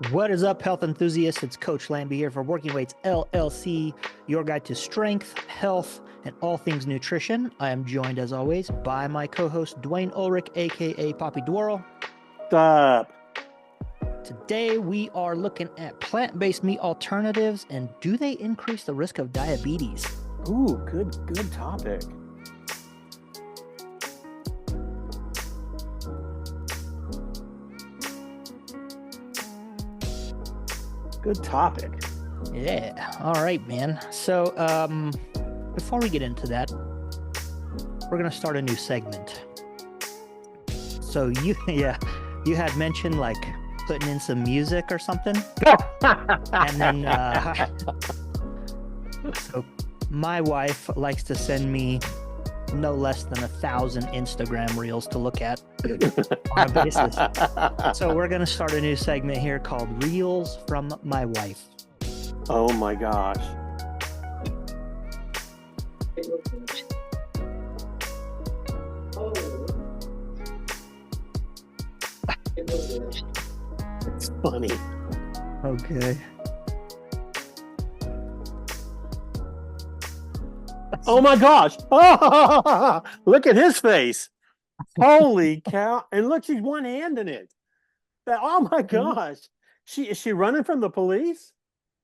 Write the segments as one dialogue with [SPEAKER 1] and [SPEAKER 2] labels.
[SPEAKER 1] What is up, health enthusiasts? It's Coach Lambie here for Working Weights LLC, your guide to strength, health, and all things nutrition. I am joined, as always, by my co-host, Dwayne Ulrich, aka Poppy Dwirl.
[SPEAKER 2] Stop.
[SPEAKER 1] Today, we are looking at plant-based meat alternatives and do they increase the risk of diabetes?
[SPEAKER 2] Ooh, good topic. Good topic.
[SPEAKER 1] Yeah. All right, man. So, before we get into that, we're gonna start a new segment. So you had mentioned like putting in some music or something, and then so my wife likes to send me no less than 1,000 Instagram reels to look at on a basis. So we're gonna start a new segment here called Reels from My Wife.
[SPEAKER 2] Oh my gosh. It's funny.
[SPEAKER 1] Okay.
[SPEAKER 2] Oh my gosh. Oh, look at his face. Holy cow. And look, she's one-handing it. Oh my gosh. Is she running from the police?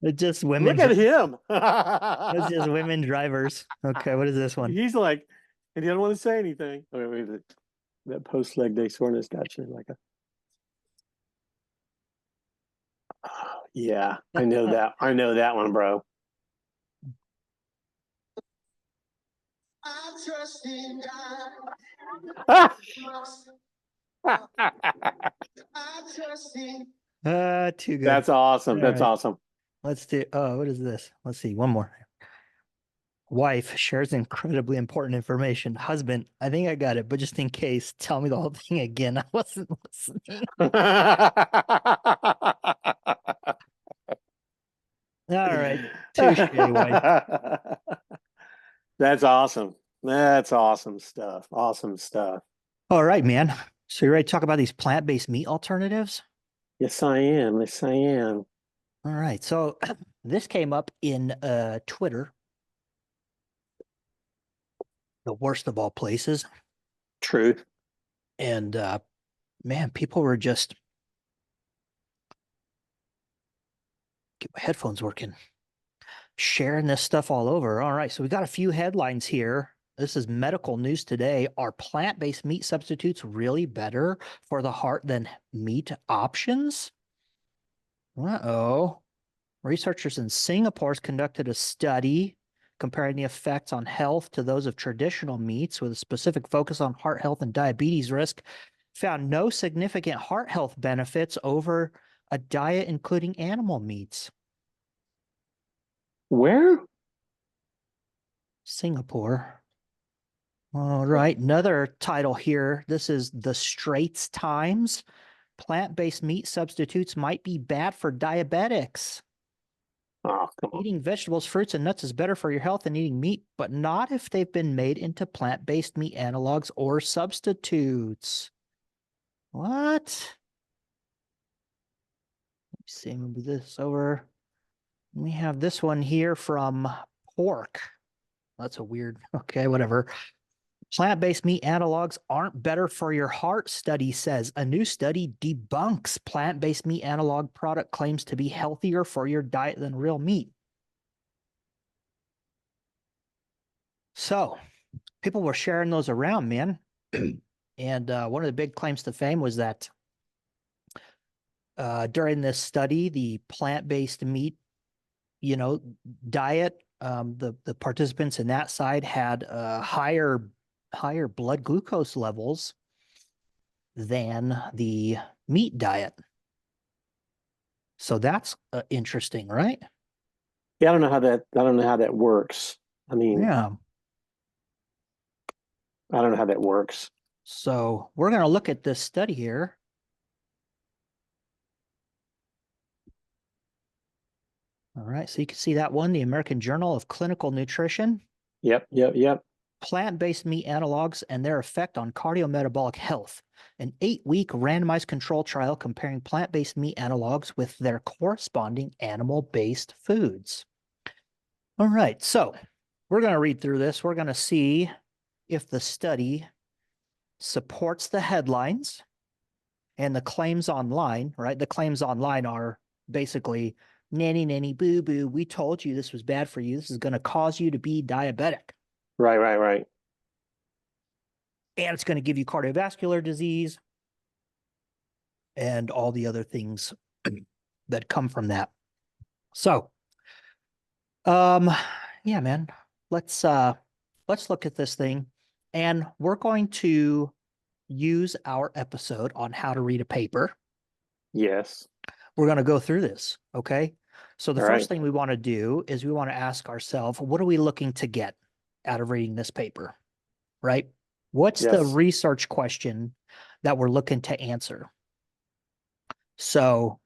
[SPEAKER 1] It's just women.
[SPEAKER 2] Look at him.
[SPEAKER 1] It's just women drivers. Okay, what is this one?
[SPEAKER 2] He's like, and he doesn't want to say anything. Wait, that post leg day soreness got you like a. Oh, yeah, I know that. I know that one, bro.
[SPEAKER 3] I trust in God. I trust in.
[SPEAKER 1] Too good.
[SPEAKER 2] That's awesome.
[SPEAKER 1] All
[SPEAKER 2] That's
[SPEAKER 1] right.
[SPEAKER 2] awesome.
[SPEAKER 1] Let's do. Oh, what is this? Let's see. One more. Wife shares incredibly important information. Husband, I think I got it, but just in case, tell me the whole thing again. I wasn't listening. All right. Touche, wife.
[SPEAKER 2] That's awesome. That's awesome stuff. Awesome stuff.
[SPEAKER 1] All right, man. So you ready to talk about these plant-based meat alternatives?
[SPEAKER 2] Yes, I am. Yes, I am.
[SPEAKER 1] All right. So this came up in Twitter, the worst of all places.
[SPEAKER 2] Truth.
[SPEAKER 1] And man, people were just get my headphones working, sharing this stuff all over. All right, so we got a few headlines here. This is medical news today. Are plant-based meat substitutes really better for the heart than meat options? Uh-oh. Researchers in Singapore has conducted a study comparing the effects on health to those of traditional meats with a specific focus on heart health and diabetes risk. Found no significant heart health benefits over a diet including animal meats.
[SPEAKER 2] Where?
[SPEAKER 1] Singapore. All right, another title here. This is the Straits Times. Plant-based meat substitutes might be bad for diabetics.
[SPEAKER 2] Oh, come on.
[SPEAKER 1] Eating vegetables, fruits, and nuts is better for your health than eating meat, but not if they've been made into plant-based meat analogs or substitutes. What? Let me see, move this over. We have this one here from pork. That's a weird, okay, whatever. Plant-based meat analogs aren't better for your heart, study says. A new study debunks plant-based meat analog product claims to be healthier for your diet than real meat. So people were sharing those around, man. And one of the big claims to fame was that during this study, the plant-based meat, diet, the participants in that side had higher blood glucose levels than the meat diet. So that's interesting, right?
[SPEAKER 2] Yeah, I don't know how that works. I mean,
[SPEAKER 1] Yeah.
[SPEAKER 2] I don't know how that works.
[SPEAKER 1] So we're going to look at this study here. All right. So you can see that one, the American Journal of Clinical Nutrition.
[SPEAKER 2] Yep.
[SPEAKER 1] plant-based meat analogs and their effect on cardiometabolic health. An 8-week randomized control trial comparing plant-based meat analogs with their corresponding animal-based foods. All right, so we're going to read through this. We're going to see if the study supports the headlines and the claims online, right? The claims online are basically nanny, nanny, boo, boo. We told you this was bad for you. This is going to cause you to be diabetic.
[SPEAKER 2] Right.
[SPEAKER 1] And it's going to give you cardiovascular disease and all the other things that come from that. So, yeah, man, let's look at this thing, and we're going to use our episode on how to read a paper.
[SPEAKER 2] Yes.
[SPEAKER 1] We're going to go through this. Okay. So the
[SPEAKER 2] All
[SPEAKER 1] first
[SPEAKER 2] right.
[SPEAKER 1] thing we want to do is we want to ask ourselves, what are we looking to get out of reading this paper? Right? What's the
[SPEAKER 2] Yes.
[SPEAKER 1] research question that we're looking to answer? So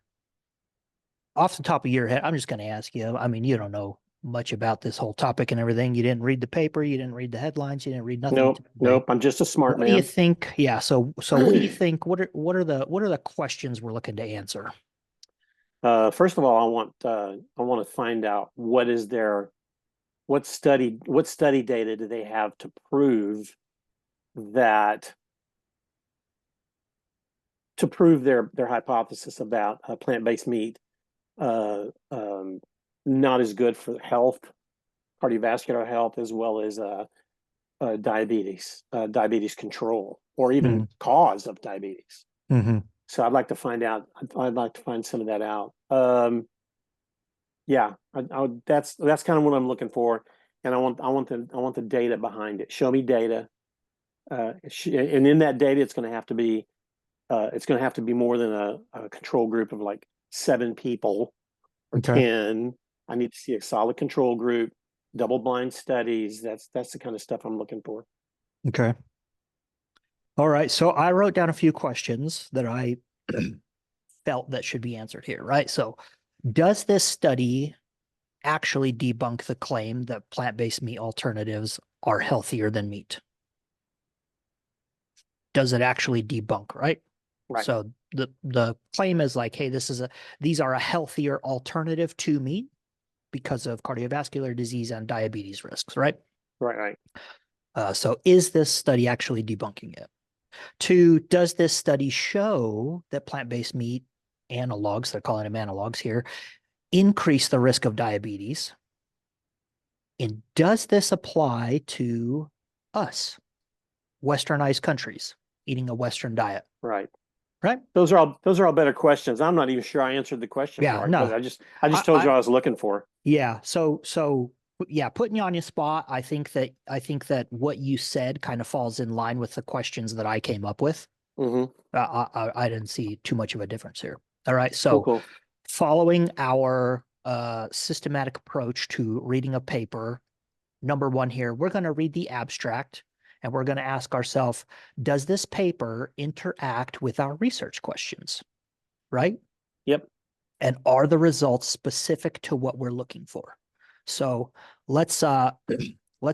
[SPEAKER 1] off the top of your head, I'm just going to ask you, I mean, you don't know much about this whole topic and everything. You didn't read the paper, you didn't read the headlines, you didn't read nothing today.
[SPEAKER 2] Nope. I'm just a smart
[SPEAKER 1] What do you
[SPEAKER 2] man.
[SPEAKER 1] think? Yeah. So what do you think? What are the questions we're looking to answer?
[SPEAKER 2] First of all, I want to find out what study data do they have to prove that their hypothesis about plant-based meat not as good for health, cardiovascular health, as well as diabetes control, or even cause of diabetes.
[SPEAKER 1] Mm-hmm.
[SPEAKER 2] So I'd like to find out. I'd like to find some of that out. Yeah, that's kind of what I'm looking for, and I want the data behind it. Show me data, and in that data, it's going to have to be more than a control group of like 7 people or 10. I need to see a solid control group, double-blind studies. That's the kind of stuff I'm looking for.
[SPEAKER 1] Okay. All right. So I wrote down a few questions that I felt that should be answered here, right? So does this study actually debunk the claim that plant-based meat alternatives are healthier than meat? Does it actually debunk, right?
[SPEAKER 2] Right.
[SPEAKER 1] So the claim is like, hey, these are a healthier alternative to meat because of cardiovascular disease and diabetes risks, right?
[SPEAKER 2] Right.
[SPEAKER 1] So is this study actually debunking it? 2, does this study show that plant-based meat analogs, they're calling them analogs here, increase the risk of diabetes? And does this apply to us, Westernized countries, eating a Western diet?
[SPEAKER 2] Right.
[SPEAKER 1] Right?
[SPEAKER 2] Those are all better questions. I'm not even sure I answered the question
[SPEAKER 1] Yeah,
[SPEAKER 2] part,
[SPEAKER 1] no.
[SPEAKER 2] but I just told you what I was looking for.
[SPEAKER 1] Yeah. So yeah, putting you on your spot, I think that what you said kind of falls in line with the questions that I came up with.
[SPEAKER 2] Mm-hmm.
[SPEAKER 1] I didn't see too much of a difference here. All right. So
[SPEAKER 2] Cool.
[SPEAKER 1] following our systematic approach to reading a paper, number 1 here, we're going to read the abstract and we're going to ask ourselves, does this paper interact with our research questions? Right?
[SPEAKER 2] Yep.
[SPEAKER 1] And are the results specific to what we're looking for? So let's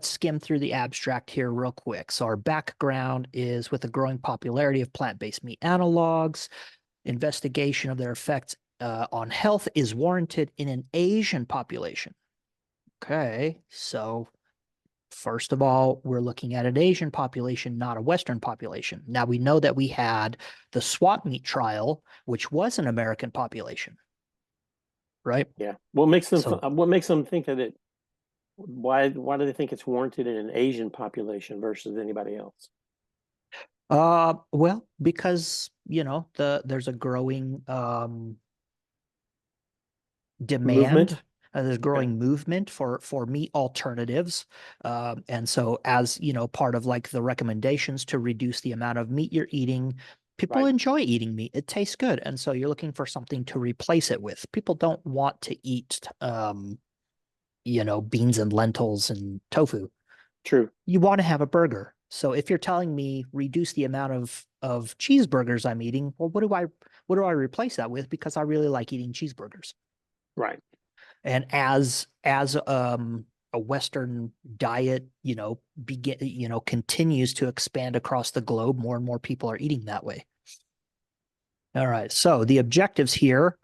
[SPEAKER 1] skim through the abstract here real quick. So our background is with the growing popularity of plant-based meat analogs. Investigation of their effects on health is warranted in an Asian population. Okay, so first of all, we're looking at an Asian population, not a Western population. Now we know that we had the swap meat trial, which was an American population, right?
[SPEAKER 2] Yeah. What makes them
[SPEAKER 1] So,
[SPEAKER 2] think that it? Why do they think it's warranted in an Asian population versus anybody else?
[SPEAKER 1] well, because there's a growing demand.
[SPEAKER 2] Movement.
[SPEAKER 1] There's growing movement for meat alternatives, and so as part of like the recommendations to reduce the amount of meat you're eating, people
[SPEAKER 2] Right.
[SPEAKER 1] enjoy eating meat. It tastes good, and so you're looking for something to replace it with. People don't want to eat, beans and lentils and tofu.
[SPEAKER 2] True.
[SPEAKER 1] You want to have a burger. So if you're telling me reduce the amount of cheeseburgers I'm eating, well, what do I replace that with? Because I really like eating cheeseburgers.
[SPEAKER 2] Right.
[SPEAKER 1] And as a Western diet, continues to expand across the globe, more and more people are eating that way. All right, so the objectives here.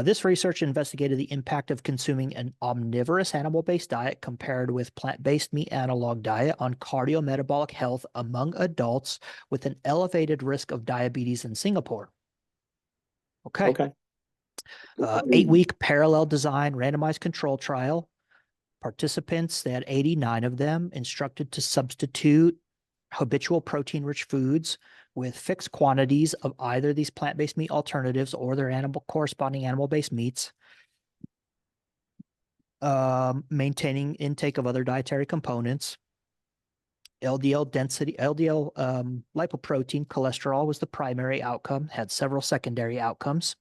[SPEAKER 1] This research investigated the impact of consuming an omnivorous animal-based diet compared with plant-based meat analog diet on cardiometabolic health among adults with an elevated risk of diabetes in Singapore. Okay.
[SPEAKER 2] Okay.
[SPEAKER 1] 8-week parallel design randomized control trial. Participants, they had 89 of them, instructed to substitute habitual protein-rich foods with fixed quantities of either these plant-based meat alternatives or their corresponding animal-based meats, maintaining intake of other dietary components. LDL density, LDL lipoprotein, cholesterol was the primary outcome, had several secondary outcomes.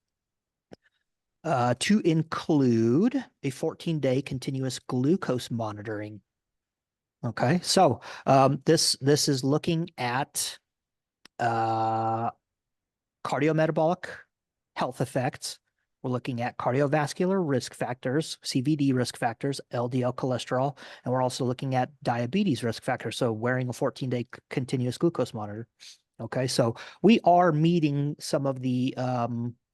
[SPEAKER 1] To include a 14-day continuous glucose monitoring. Okay, so this is looking at cardiometabolic health effects. We're looking at cardiovascular risk factors, CVD risk factors, LDL cholesterol, and we're also looking at diabetes risk factors. So wearing a 14-day continuous glucose monitor. Okay, so we are meeting some of the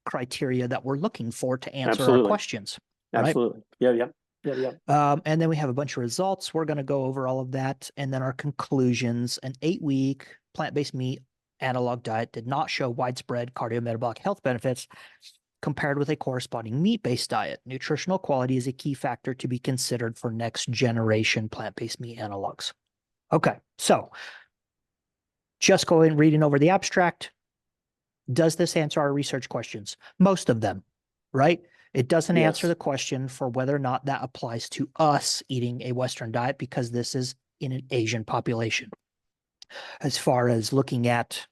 [SPEAKER 1] criteria that we're looking for to answer our
[SPEAKER 2] Absolutely.
[SPEAKER 1] questions. Right?
[SPEAKER 2] Absolutely. Yeah.
[SPEAKER 1] And then we have a bunch of results. We're going to go over all of that. And then our conclusions. An 8-week plant-based meat analog diet did not show widespread cardiometabolic health benefits compared with a corresponding meat-based diet. Nutritional quality is a key factor to be considered for next generation plant-based meat analogs. Okay, so just going reading over the abstract. Does this answer our research questions? Most of them, right? It doesn't answer
[SPEAKER 2] Yes.
[SPEAKER 1] the question for whether or not that applies to us eating a Western diet because this is in an Asian population. As far as looking at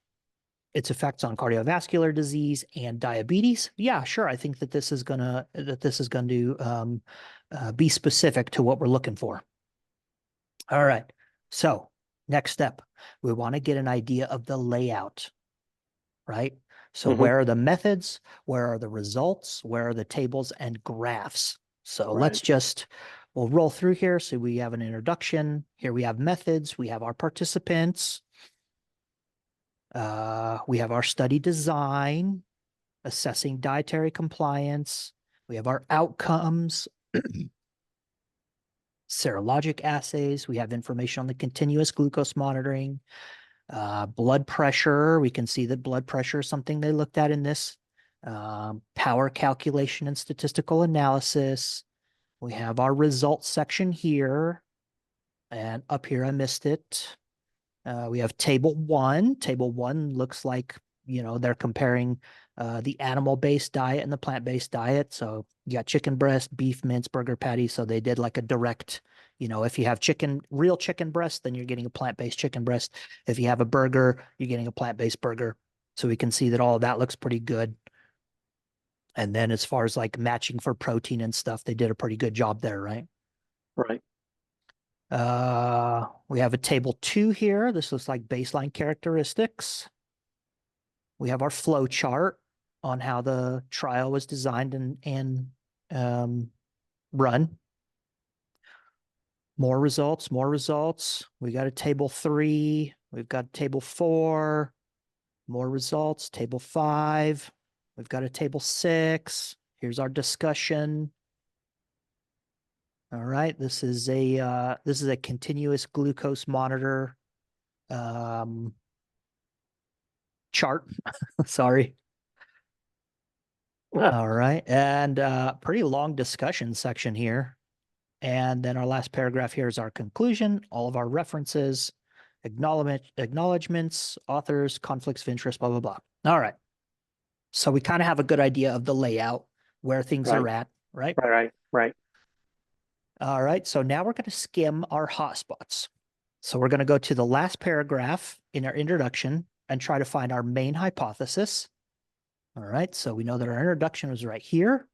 [SPEAKER 1] its effects on cardiovascular disease and diabetes, yeah, sure. I think that this is going to be specific to what we're looking for. All right. So next step, we want to get an idea of the layout, right? So where are the methods? Where are the results? Where are the tables and graphs? So let's we'll roll through here. So we have an introduction. Here we have methods. We have our participants. We have our study design, assessing dietary compliance. We have our outcomes, serologic assays. We have information on the continuous glucose monitoring. Blood pressure, we can see that blood pressure is something they looked at in this. Power calculation and statistical analysis. We have our results section here. And up here, I missed it. We have table 1. Table 1 looks like, they're comparing the animal-based diet and the plant-based diet. So you got chicken breast, beef mince, burger patty. So they did like a direct, if you have real chicken breast, then you're getting a plant-based chicken breast. If you have a burger, you're getting a plant-based burger. So we can see that all of that looks pretty good. And then as far as like matching for protein and stuff, they did a pretty good job there, right?
[SPEAKER 2] Right.
[SPEAKER 1] We have a table 2 here. This looks like baseline characteristics. We have our flow chart on how the trial was designed and run. More results. We got a table 3. We've got table 4. More results. Table 5. We've got a table 6. Here's our discussion. All right. This is a continuous glucose monitor chart. Sorry. All right. And pretty long discussion section here. And then our last paragraph here is our conclusion, all of our references, acknowledgements, authors, conflicts of interest, blah, blah, blah. All right. So we kind of have a good idea of the layout, where things are at, right?
[SPEAKER 2] Right.
[SPEAKER 1] All right. So now we're going to skim our hotspots. So we're going to go to the last paragraph in our introduction and try to find our main hypothesis. All right. So we know that our introduction was right here.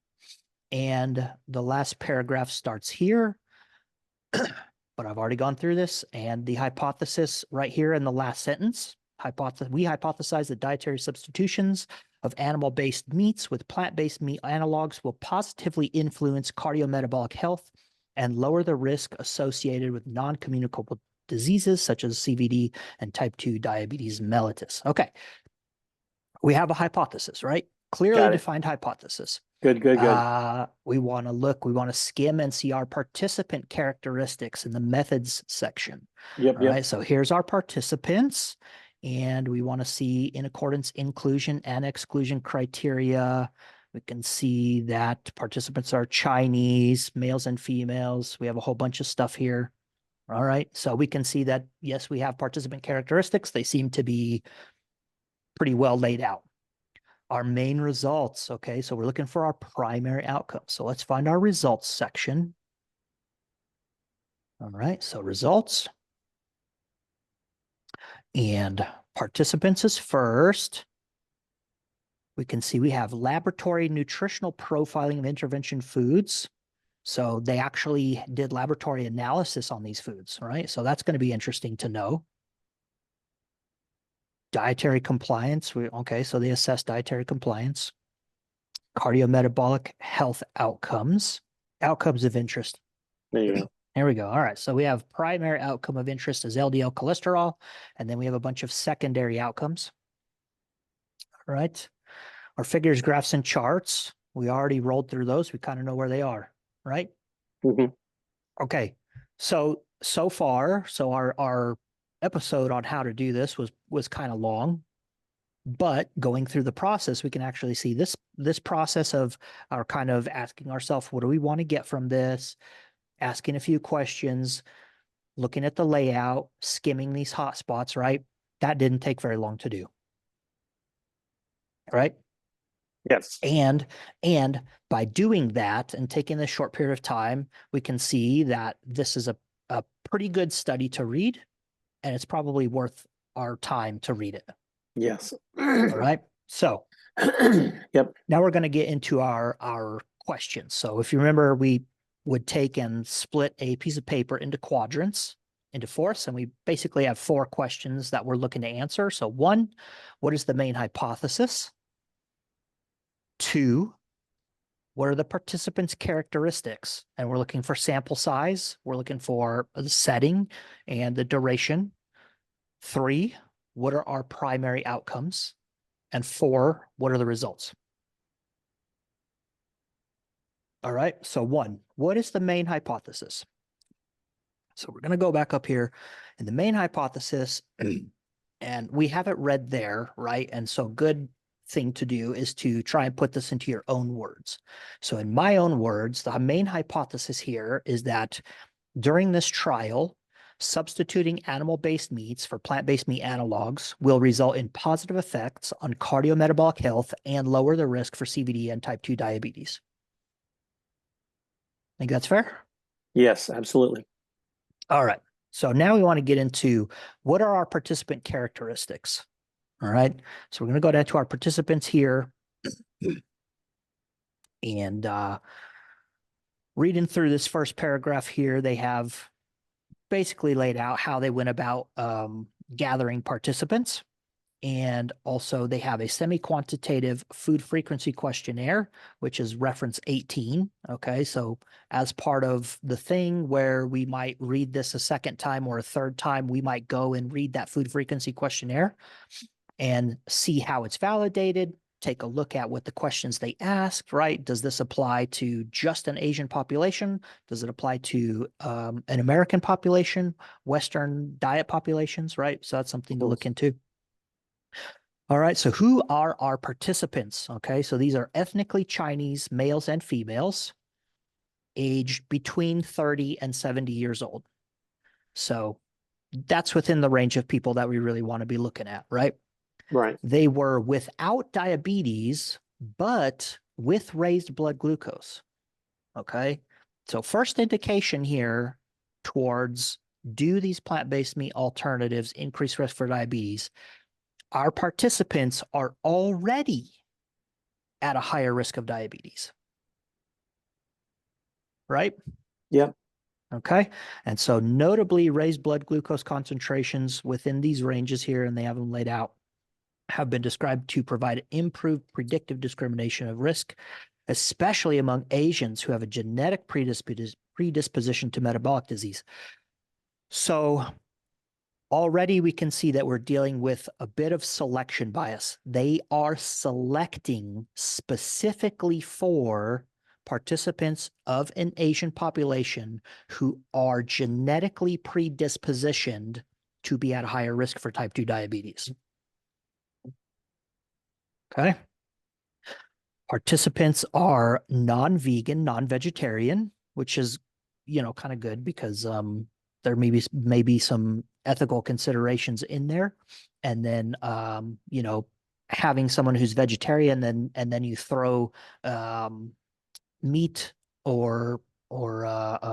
[SPEAKER 1] And the last paragraph starts here. But I've already gone through this. And the hypothesis right here in the last sentence, we hypothesize that dietary substitutions of animal-based meats with plant-based meat analogs will positively influence cardiometabolic health and lower the risk associated with non-communicable diseases such as CVD and type 2 diabetes mellitus. Okay. We have a hypothesis, right? Clearly
[SPEAKER 2] Got it.
[SPEAKER 1] defined hypothesis.
[SPEAKER 2] Good.
[SPEAKER 1] We want to skim and see our participant characteristics in the methods section.
[SPEAKER 2] Yep.
[SPEAKER 1] All right. So here's our participants, and we want to see in accordance inclusion and exclusion criteria. We can see that participants are Chinese, males and females. We have a whole bunch of stuff here. All right. So we can see that, yes, we have participant characteristics. They seem to be pretty well laid out. Our main results. Okay. So we're looking for our primary outcome. So let's find our results section. All right. So results. And participants is first. We can see we have laboratory nutritional profiling of intervention foods. So they actually did laboratory analysis on these foods, right? So that's going to be interesting to know. Dietary compliance. Okay, so they assess dietary compliance. Cardiometabolic health outcomes. Outcomes of interest.
[SPEAKER 2] There you go.
[SPEAKER 1] There we go. All right. So we have primary outcome of interest is LDL cholesterol, and then we have a bunch of secondary outcomes. All right. Our figures, graphs, and charts. We already rolled through those. We kind of know where they are, right?
[SPEAKER 2] Mhm.
[SPEAKER 1] Okay. So far, our episode on how to do this was kind of long, but going through the process, we can actually see this process of our kind of asking ourselves, what do we want to get from this? Asking a few questions, looking at the layout, skimming these hot spots, right? That didn't take very long to do. Right?
[SPEAKER 2] Yes.
[SPEAKER 1] And by doing that and taking this short period of time, we can see that this is a pretty good study to read, and it's probably worth our time to read it.
[SPEAKER 2] Yes.
[SPEAKER 1] All right. So
[SPEAKER 2] Yep.
[SPEAKER 1] now we're going to get into our questions. So if you remember, we would take and split a piece of paper into quadrants, into fourths, and we basically have 4 questions that we're looking to answer. So 1, what is the main hypothesis? 2, what are the participants' characteristics? And we're looking for sample size. We're looking for the setting and the duration. 3, what are our primary outcomes? And 4, what are the results? All right. So 1, what is the main hypothesis? So we're going to go back up here in the main hypothesis, and we have it read there, right? And so good thing to do is to try and put this into your own words. So in my own words, the main hypothesis here is that during this trial, substituting animal-based meats for plant-based meat analogs will result in positive effects on cardiometabolic health and lower the risk for CVD and type 2 diabetes. Think that's fair?
[SPEAKER 2] Yes, absolutely.
[SPEAKER 1] All right. So now we want to get into what are our participant characteristics. All right. So we're going to go down to our participants here and reading through this first paragraph here, they have basically laid out how they went about gathering participants. And also they have a semi-quantitative food frequency questionnaire, which is reference 18. Okay. So as part of the thing where we might read this a second time or a third time, we might go and read that food frequency questionnaire and see how it's validated, take a look at what the questions they asked, right? Does this apply to just an Asian population? Does it apply to an American population, Western diet populations, right? So that's something to look into. All right, so who are our participants? Okay, so these are ethnically Chinese males and females, aged between 30 and 70 years old. So that's within the range of people that we really want to be looking at, right?
[SPEAKER 2] Right.
[SPEAKER 1] They were without diabetes, but with raised blood glucose. Okay, so first indication here towards do these plant-based meat alternatives increase risk for diabetes? Our participants are already at a higher risk of diabetes. Right?
[SPEAKER 2] Yep.
[SPEAKER 1] Okay. And so notably raised blood glucose concentrations within these ranges here, and they have them laid out, have been described to provide improved predictive discrimination of risk especially among Asians who have a genetic predisposition to metabolic disease. So already we can see that we're dealing with a bit of selection bias. They are selecting specifically for participants of an Asian population who are genetically predispositioned to be at a higher risk for type 2 diabetes. Okay. Participants are non-vegan, non-vegetarian, which is, kind of good because there may be some ethical considerations in there. And then having someone who's vegetarian, and then you throw meat or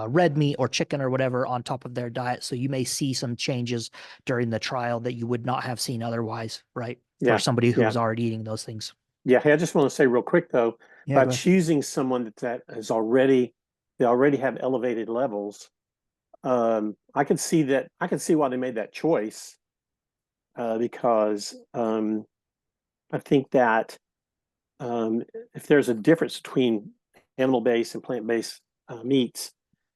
[SPEAKER 1] red meat or chicken or whatever on top of their diet. So you may see some changes during the trial that you would not have seen otherwise, right? For somebody who was already eating those things.
[SPEAKER 2] Yeah. Hey, I just want to say real quick though,
[SPEAKER 1] Yeah,
[SPEAKER 2] by choosing someone that is already, they already have elevated levels, I can see why they made that choice, because I think that if there's a difference between animal-based and plant-based meats,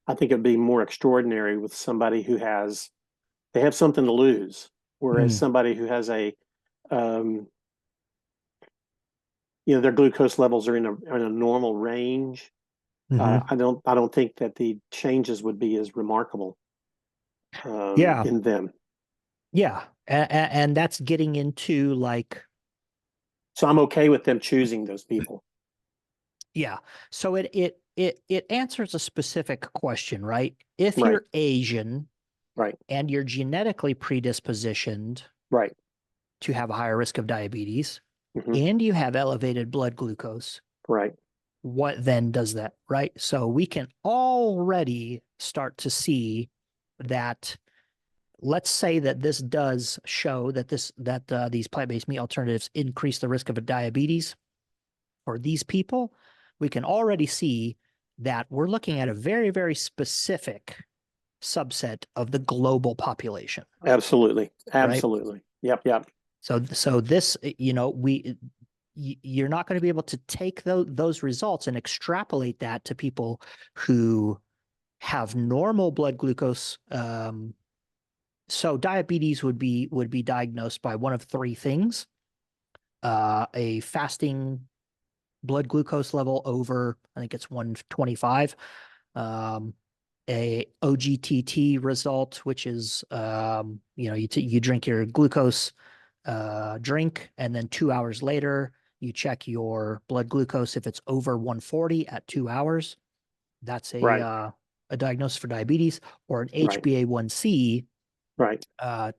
[SPEAKER 2] I think it'd be more extraordinary with somebody who they have something to lose, whereas somebody who has their glucose levels are in a normal range. I don't think that the changes would be as remarkable in them.
[SPEAKER 1] Yeah. And that's getting into like,
[SPEAKER 2] So I'm okay with them choosing those people.
[SPEAKER 1] yeah. So it answers a specific question, right? If
[SPEAKER 2] Right.
[SPEAKER 1] you're Asian,
[SPEAKER 2] Right.
[SPEAKER 1] and you're genetically predispositioned
[SPEAKER 2] Right.
[SPEAKER 1] to have a higher risk of diabetes,
[SPEAKER 2] Mhm.
[SPEAKER 1] and you have elevated blood glucose,
[SPEAKER 2] Right.
[SPEAKER 1] what then does that, right? So we can already start to see that. Let's say that this does show that these plant-based meat alternatives increase the risk of a diabetes for these people. We can already see that we're looking at a very, very specific subset of the global population.
[SPEAKER 2] Absolutely.
[SPEAKER 1] Right?
[SPEAKER 2] Absolutely. Yep. Yep.
[SPEAKER 1] So this, you're not going to be able to take those results and extrapolate that to people who have normal blood glucose. So diabetes would be diagnosed by one of three things: a fasting blood glucose level over, I think it's 125, a OGTT result, which is you drink your glucose drink, and then 2 hours later you check your blood glucose. If it's over 140 at 2 hours, that's a diagnosis for diabetes. Or an HbA1c,
[SPEAKER 2] Right.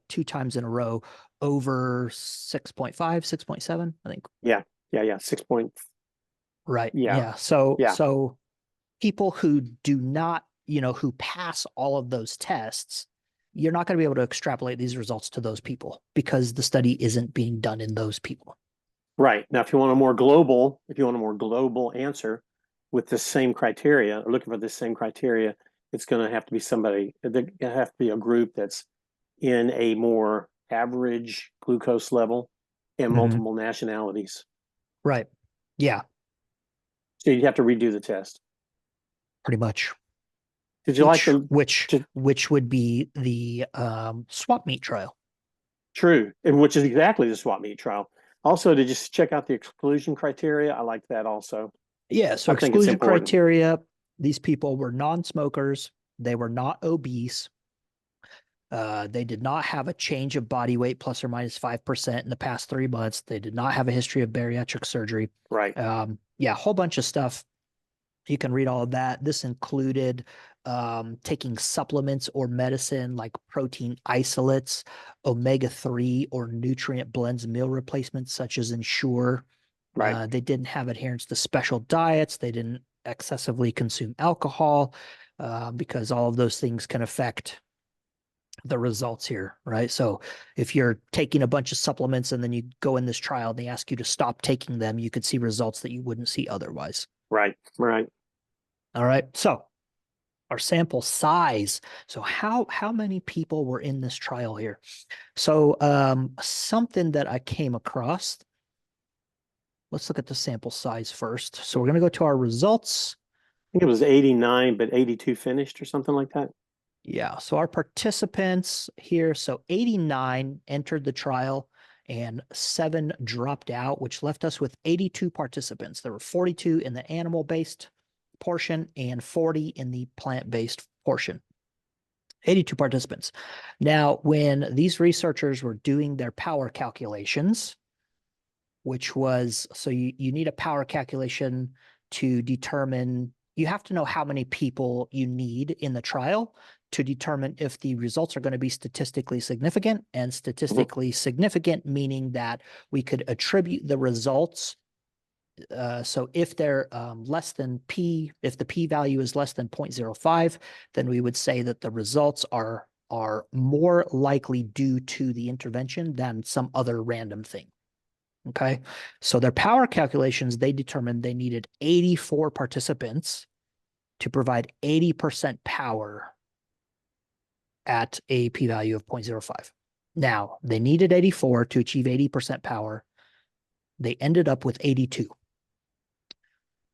[SPEAKER 1] 2 times in a row over 6.5, 6.7, I think.
[SPEAKER 2] Yeah. 6 point.
[SPEAKER 1] Right.
[SPEAKER 2] Yeah.
[SPEAKER 1] Yeah. So
[SPEAKER 2] Yeah.
[SPEAKER 1] so people who do not, who pass all of those tests, you're not going to be able to extrapolate these results to those people because the study isn't being done in those people.
[SPEAKER 2] Right. Now, if you want a more global answer with the same criteria, or looking for the same criteria, it's going to have to be a group that's in a more average glucose level and multiple nationalities.
[SPEAKER 1] Right. Yeah,
[SPEAKER 2] So you'd have to redo the test.
[SPEAKER 1] pretty much.
[SPEAKER 2] Did you like
[SPEAKER 1] Which would be the swap meat trial?
[SPEAKER 2] True, and which is exactly the swap meat trial. Also, to just check out the exclusion criteria, I like that also.
[SPEAKER 1] Yeah, so
[SPEAKER 2] I think it's
[SPEAKER 1] exclusion
[SPEAKER 2] important.
[SPEAKER 1] criteria, these people were non-smokers, they were not obese, they did not have a change of body weight plus or minus 5% in the past 3 months, they did not have a history of bariatric surgery.
[SPEAKER 2] Right.
[SPEAKER 1] Yeah, a whole bunch of stuff. You can read all of that. This included taking supplements or medicine like protein isolates, omega-3 or nutrient blends, meal replacements such as Ensure.
[SPEAKER 2] Right.
[SPEAKER 1] They didn't have adherence to special diets. They didn't excessively consume alcohol, because all of those things can affect the results here, right? So if you're taking a bunch of supplements and then you go in this trial and they ask you to stop taking them, you could see results that you wouldn't see otherwise.
[SPEAKER 2] Right.
[SPEAKER 1] All right. So our sample size. So how many people were in this trial here? So something that I came across let's look at the sample size first. So we're going to go to our results.
[SPEAKER 2] I think it was 89, but 82 finished or something like that.
[SPEAKER 1] Yeah, so our participants here, so 89 entered the trial and 7 dropped out, which left us with 82 participants. There were 42 in the animal-based portion and 40 in the plant-based portion. 82 participants. Now, when these researchers were doing their power calculations, which was, so you need a power calculation to determine, you have to know how many people you need in the trial to determine if the results are going to be statistically significant, and statistically significant meaning that we could attribute the results. So if they're less than P, if the P value is less than 0.05, then we would say that the results are more likely due to the intervention than some other random thing. Okay. So their power calculations, they determined they needed 84 participants to provide 80% power at a p-value of 0.05. Now, they needed 84 to achieve 80% power. They ended up with 82.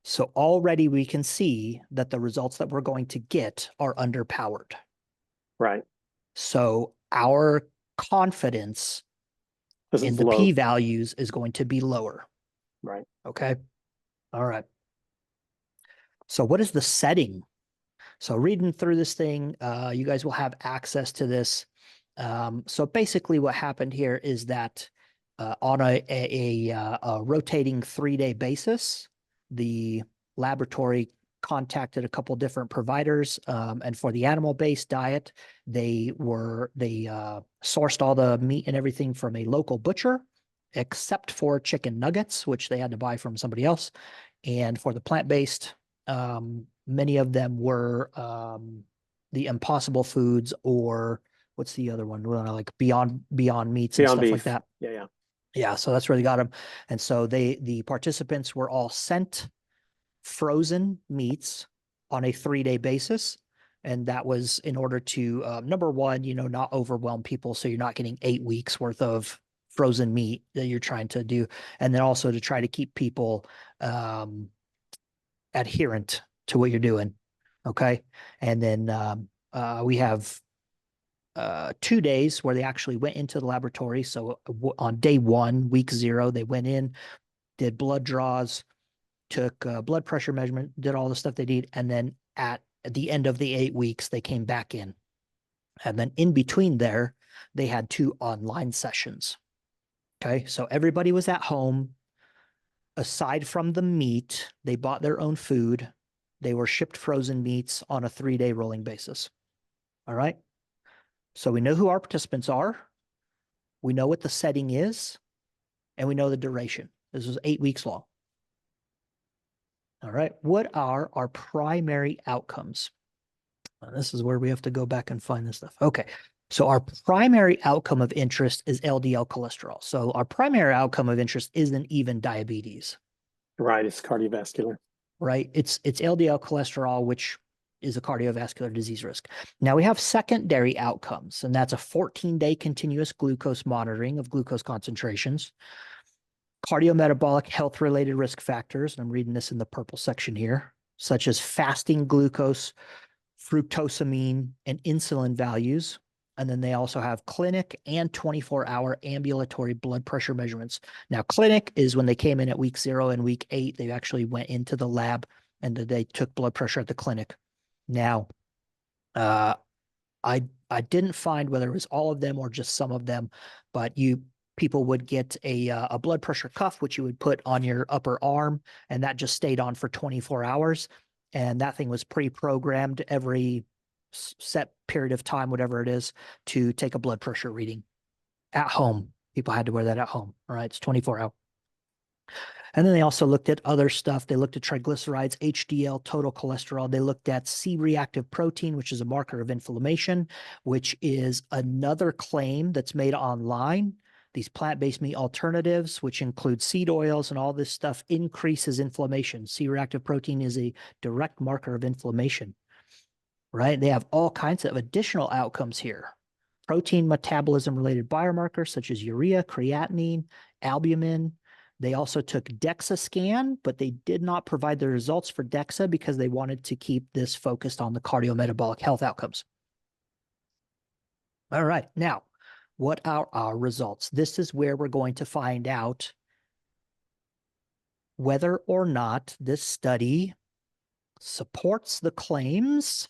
[SPEAKER 1] So already we can see that the results that we're going to get are underpowered.
[SPEAKER 2] Right.
[SPEAKER 1] So our confidence in the p-values is going to be lower.
[SPEAKER 2] Right.
[SPEAKER 1] Okay. All right. So what is the setting? So reading through this thing, you guys will have access to this. So basically what happened here is that on a rotating 3-day basis, the laboratory contacted a couple different providers, and for the animal-based diet, they sourced all the meat and everything from a local butcher, except for chicken nuggets, which they had to buy from somebody else. And for the plant-based, many of them were the Impossible Foods, or what's the other one? Well, like Beyond Meats and
[SPEAKER 2] Beyond
[SPEAKER 1] stuff
[SPEAKER 2] Beef.
[SPEAKER 1] like that.
[SPEAKER 2] Yeah.
[SPEAKER 1] Yeah, so that's where they got them. And so the participants were all sent frozen meats on a 3-day basis. And that was in order to, number one, not overwhelm people. So you're not getting 8 weeks worth of frozen meat that you're trying to do. And then also to try to keep people adherent to what you're doing. Okay. And then we have 2 days where they actually went into the laboratory. So on day 1, week 0, they went in, did blood draws, took blood pressure measurement, did all the stuff they did. And then at the end of the 8 weeks, they came back in. And then in between there, they had 2 online sessions. Okay. So everybody was at home. Aside from the meat, they bought their own food. They were shipped frozen meats on a 3-day rolling basis. All right. So we know who our participants are. We know what the setting is, and we know the duration. This was 8 weeks long. All right. What are our primary outcomes? This is where we have to go back and find this stuff. Okay. So our primary outcome of interest is LDL cholesterol. So our primary outcome of interest isn't even diabetes.
[SPEAKER 2] Right. It's cardiovascular.
[SPEAKER 1] Right. It's LDL cholesterol, which is a cardiovascular disease risk. Now we have secondary outcomes, and that's a 14-day continuous glucose monitoring of glucose concentrations, cardiometabolic health-related risk factors, and I'm reading this in the purple section here, such as fasting glucose, fructosamine, and insulin values. And then they also have clinic and 24-hour ambulatory blood pressure measurements. Now, clinic is when they came in at week 0 and week 8, they actually went into the lab and they took blood pressure at the clinic. Now, I didn't find whether it was all of them or just some of them, but people would get a blood pressure cuff, which you would put on your upper arm, and that just stayed on for 24 hours. And that thing was pre-programmed every set period of time, whatever it is, to take a blood pressure reading at home. People had to wear that at home. All right. It's 24 hours. And then they also looked at other stuff. They looked at triglycerides, HDL, total cholesterol. They looked at C-reactive protein, which is a marker of inflammation, which is another claim that's made online. These plant-based meat alternatives, which include seed oils and all this stuff, increases inflammation. C-reactive protein is a direct marker of inflammation, right? They have all kinds of additional outcomes here. Protein metabolism-related biomarkers such as urea, creatinine, albumin, They also took DEXA scan, but they did not provide the results for DEXA because they wanted to keep this focused on the cardiometabolic health outcomes. All right, now, what are our results? This is where we're going to find out whether or not this study supports the claims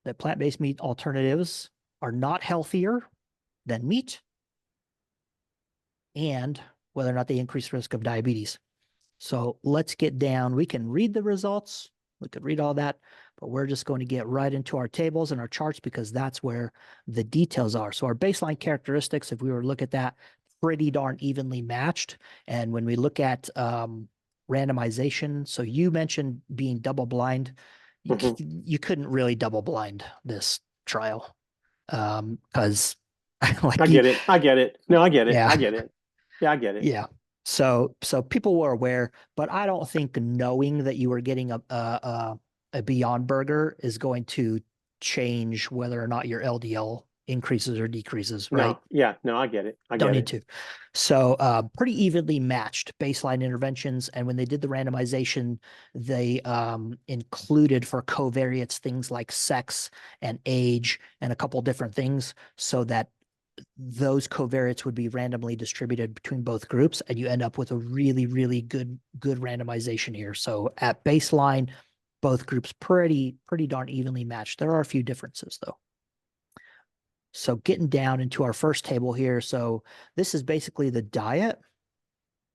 [SPEAKER 1] that plant-based meat alternatives are not healthier than meat, and whether or not they increase risk of diabetes. So let's get down. We can read the results. We could read all that, but we're just going to get right into our tables and our charts because that's where the details are. So our baseline characteristics, if we were to look at that, pretty darn evenly matched. And when we look at randomization, so you mentioned being double blind. You couldn't really double blind this trial because like
[SPEAKER 2] I get it. I get it. No, I get it.
[SPEAKER 1] Yeah.
[SPEAKER 2] I get it. Yeah, I get it.
[SPEAKER 1] Yeah. So people were aware, but I don't think knowing that you were getting a Beyond Burger is going to change whether or not your LDL increases or decreases, right?
[SPEAKER 2] No, yeah, no, I get it. I
[SPEAKER 1] Don't
[SPEAKER 2] get
[SPEAKER 1] need
[SPEAKER 2] it.
[SPEAKER 1] to. So pretty evenly matched baseline interventions. And when they did the randomization, they included for covariates things like sex and age and a couple different things so that those covariates would be randomly distributed between both groups, and you end up with a really, really good randomization here. So at baseline, both groups pretty darn evenly matched. There are a few differences though. So getting down into our first table here. So this is basically the diet,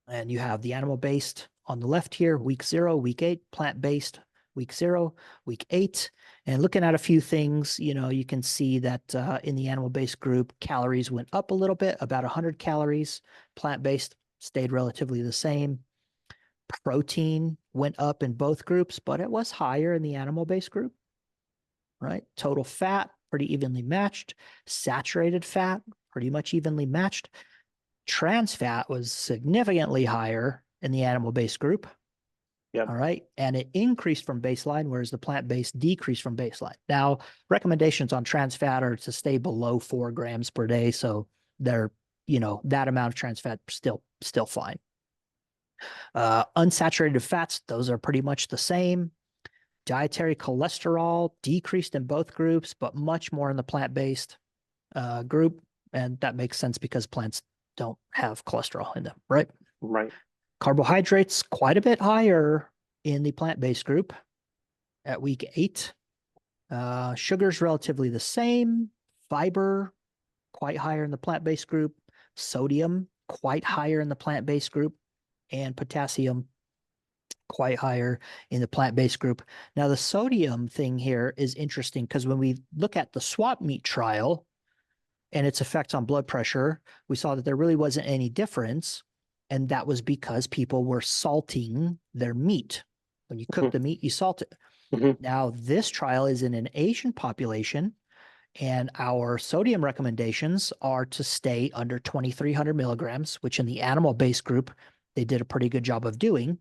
[SPEAKER 1] and you have the animal-based on the left here, week 0, week 8, plant-based, week 0, week 8. And looking at a few things, you can see that in the animal-based group, calories went up a little bit, about 100 calories. Plant-based stayed relatively the same. Protein went up in both groups, but it was higher in the animal-based group, right? Total fat, pretty evenly matched. Saturated fat, pretty much evenly matched. Trans fat was significantly higher in the animal-based group.
[SPEAKER 2] Yep.
[SPEAKER 1] All right. And it increased from baseline, whereas the plant-based decreased from baseline. Now, recommendations on trans fat are to stay below 4 grams per day. So they're, that amount of trans fat still fine. Unsaturated fats, those are pretty much the same. Dietary cholesterol decreased in both groups, but much more in the plant-based group. And that makes sense because plants don't have cholesterol in them, right?
[SPEAKER 2] Right.
[SPEAKER 1] Carbohydrates quite a bit higher in the plant-based group at week 8. Sugars relatively the same. Fiber quite higher in the plant-based group. Sodium quite higher in the plant-based group. And potassium quite higher in the plant-based group. Now, the sodium thing here is interesting because when we look at the swap meat trial and its effects on blood pressure, we saw that there really wasn't any difference. And that was because people were salting their meat. When you cook the meat, you salt it. Now, this trial is in an Asian population, and our sodium recommendations are to stay under 2,300 milligrams, which in the animal-based group, they did a pretty good job of doing.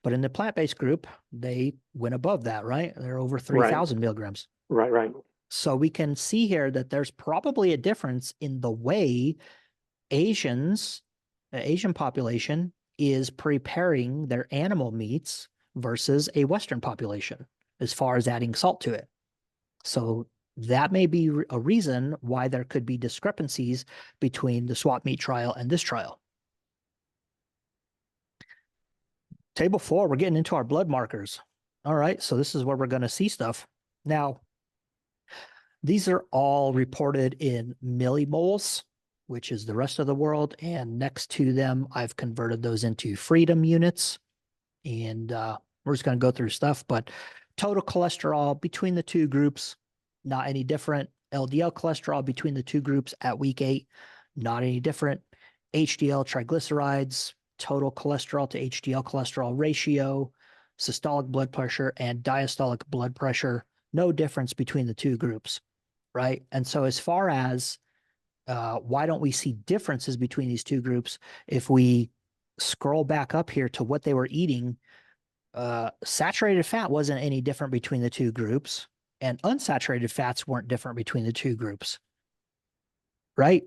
[SPEAKER 1] But in the plant-based group, they went above that, right? They're over 3,000 milligrams.
[SPEAKER 2] Right.
[SPEAKER 1] So we can see here that there's probably a difference in the way the Asian population is preparing their animal meats versus a Western population as far as adding salt to it. So that may be a reason why there could be discrepancies between the swap meat trial and this trial. Table 4, we're getting into our blood markers. All right, so this is where we're going to see stuff. Now, these are all reported in millimoles, which is the rest of the world. And next to them, I've converted those into freedom units. And we're just going to go through stuff. But total cholesterol between the two groups, not any different. LDL cholesterol between the two groups at week 8, not any different. HDL triglycerides, total cholesterol to HDL cholesterol ratio, systolic blood pressure, and diastolic blood pressure, no difference between the two groups, right? And so as far as why don't we see differences between these two groups, if we scroll back up here to what they were eating, saturated fat wasn't any different between the two groups, and unsaturated fats weren't different between the two groups, right?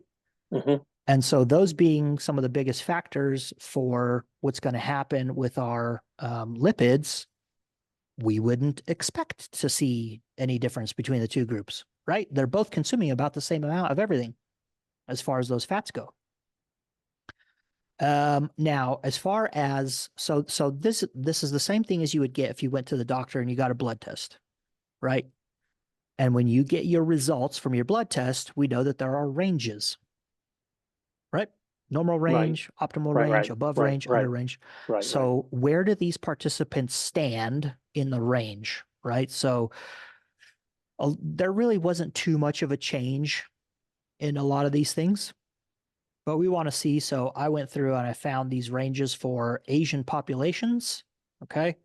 [SPEAKER 1] And so those being some of the biggest factors for what's going to happen with our lipids, we wouldn't expect to see any difference between the two groups, right? They're both consuming about the same amount of everything as far as those fats go. Now, as far as so this is the same thing as you would get if you went to the doctor and you got a blood test, right? And when you get your results from your blood test, we know that there are ranges, right? Normal range, optimal range, above range, under range.
[SPEAKER 2] Right.
[SPEAKER 1] So where do these participants stand in the range, right? So there really wasn't too much of a change in a lot of these things, but we want to see. So I went through and I found these ranges for Asian populations. Okay.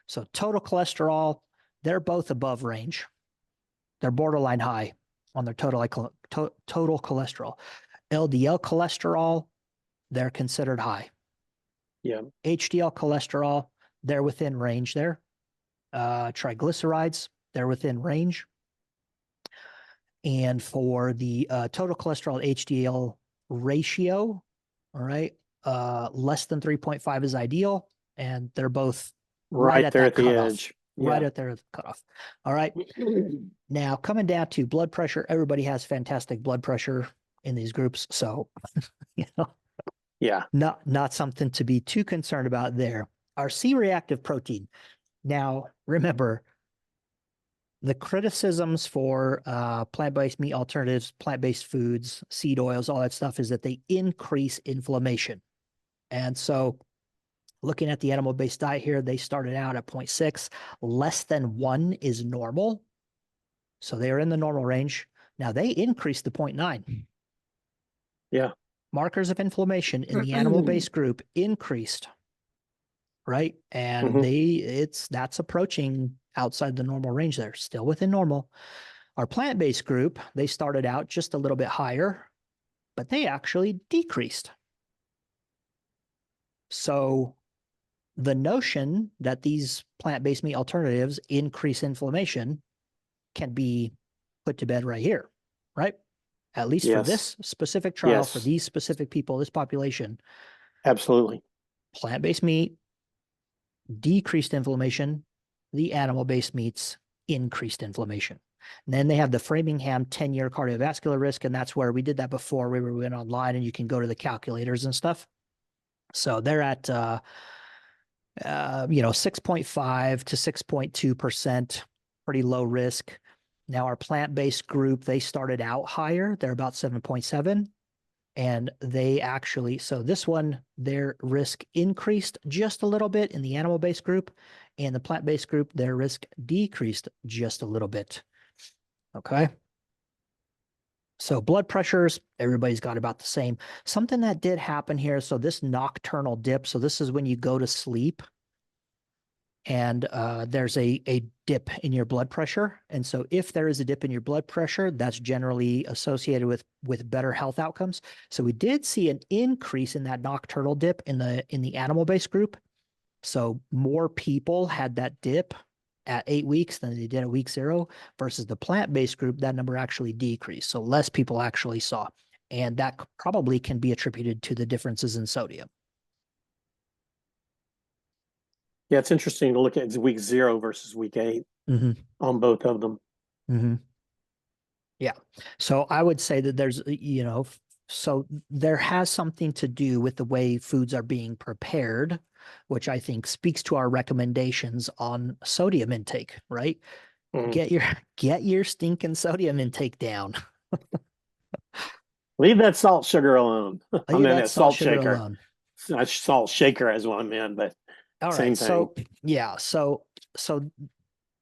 [SPEAKER 1] So total cholesterol, they're both above range. They're borderline high on their total cholesterol. LDL cholesterol, they're considered high.
[SPEAKER 2] Yeah.
[SPEAKER 1] HDL cholesterol, they're within range there. Triglycerides, they're within range. And for the total cholesterol HDL ratio, all right, less than 3.5 is ideal. And they're both right at
[SPEAKER 2] there
[SPEAKER 1] that
[SPEAKER 2] at the
[SPEAKER 1] cutoff.
[SPEAKER 2] edge.
[SPEAKER 1] Right at there at the cutoff. All right. Now coming down to blood pressure, everybody has fantastic blood pressure in these groups. So,
[SPEAKER 2] Yeah.
[SPEAKER 1] not something to be too concerned about there. Our C-reactive protein. Now, remember, the criticisms for plant-based meat alternatives, plant-based foods, seed oils, all that stuff is that they increase inflammation. And so looking at the animal-based diet here, they started out at 0.6. Less than 1 is normal. So they are in the normal range. Now they increased to 0.9.
[SPEAKER 2] Yeah.
[SPEAKER 1] Markers of inflammation in the animal-based group increased, right? And that's approaching outside the normal range there, still within normal. Our plant-based group, they started out just a little bit higher, but they actually decreased. So the notion that these plant-based meat alternatives increase inflammation can be put to bed right here, right? At least for this specific trial, for these specific people, this population.
[SPEAKER 2] Absolutely.
[SPEAKER 1] Plant-based meat decreased inflammation. The animal-based meats increased inflammation. And then they have the Framingham 10-year cardiovascular risk, and that's where we did that before. We went online, and you can go to the calculators and stuff. So they're at 6.5 to 6.2%, pretty low risk. Now our plant-based group, they started out higher. They're about 7.7. And they actually, so this one, their risk increased just a little bit in the animal-based group, and the plant-based group, their risk decreased just a little bit. Okay. So blood pressures, everybody's got about the same. Something that did happen here, so this nocturnal dip, so this is when you go to sleep and there's a dip in your blood pressure. And so if there is a dip in your blood pressure, that's generally associated with better health outcomes. So we did see an increase in that nocturnal dip in the animal-based group. So more people had that dip at 8 weeks than they did at week 0 versus the plant-based group, that number actually decreased. So less people actually saw. And that probably can be attributed to the differences in sodium.
[SPEAKER 2] Yeah, it's interesting to look at week 0 versus week 8 on both of them.
[SPEAKER 1] Yeah. So I would say that there's, so there has something to do with the way foods are being prepared, which I think speaks to our recommendations on sodium intake, right? Get your stinking sodium intake down.
[SPEAKER 2] Leave that salt sugar alone. I mean, that salt shaker.
[SPEAKER 1] Alone.
[SPEAKER 2] Salt shaker as one man, but
[SPEAKER 1] all
[SPEAKER 2] same
[SPEAKER 1] right.
[SPEAKER 2] thing.
[SPEAKER 1] So yeah. So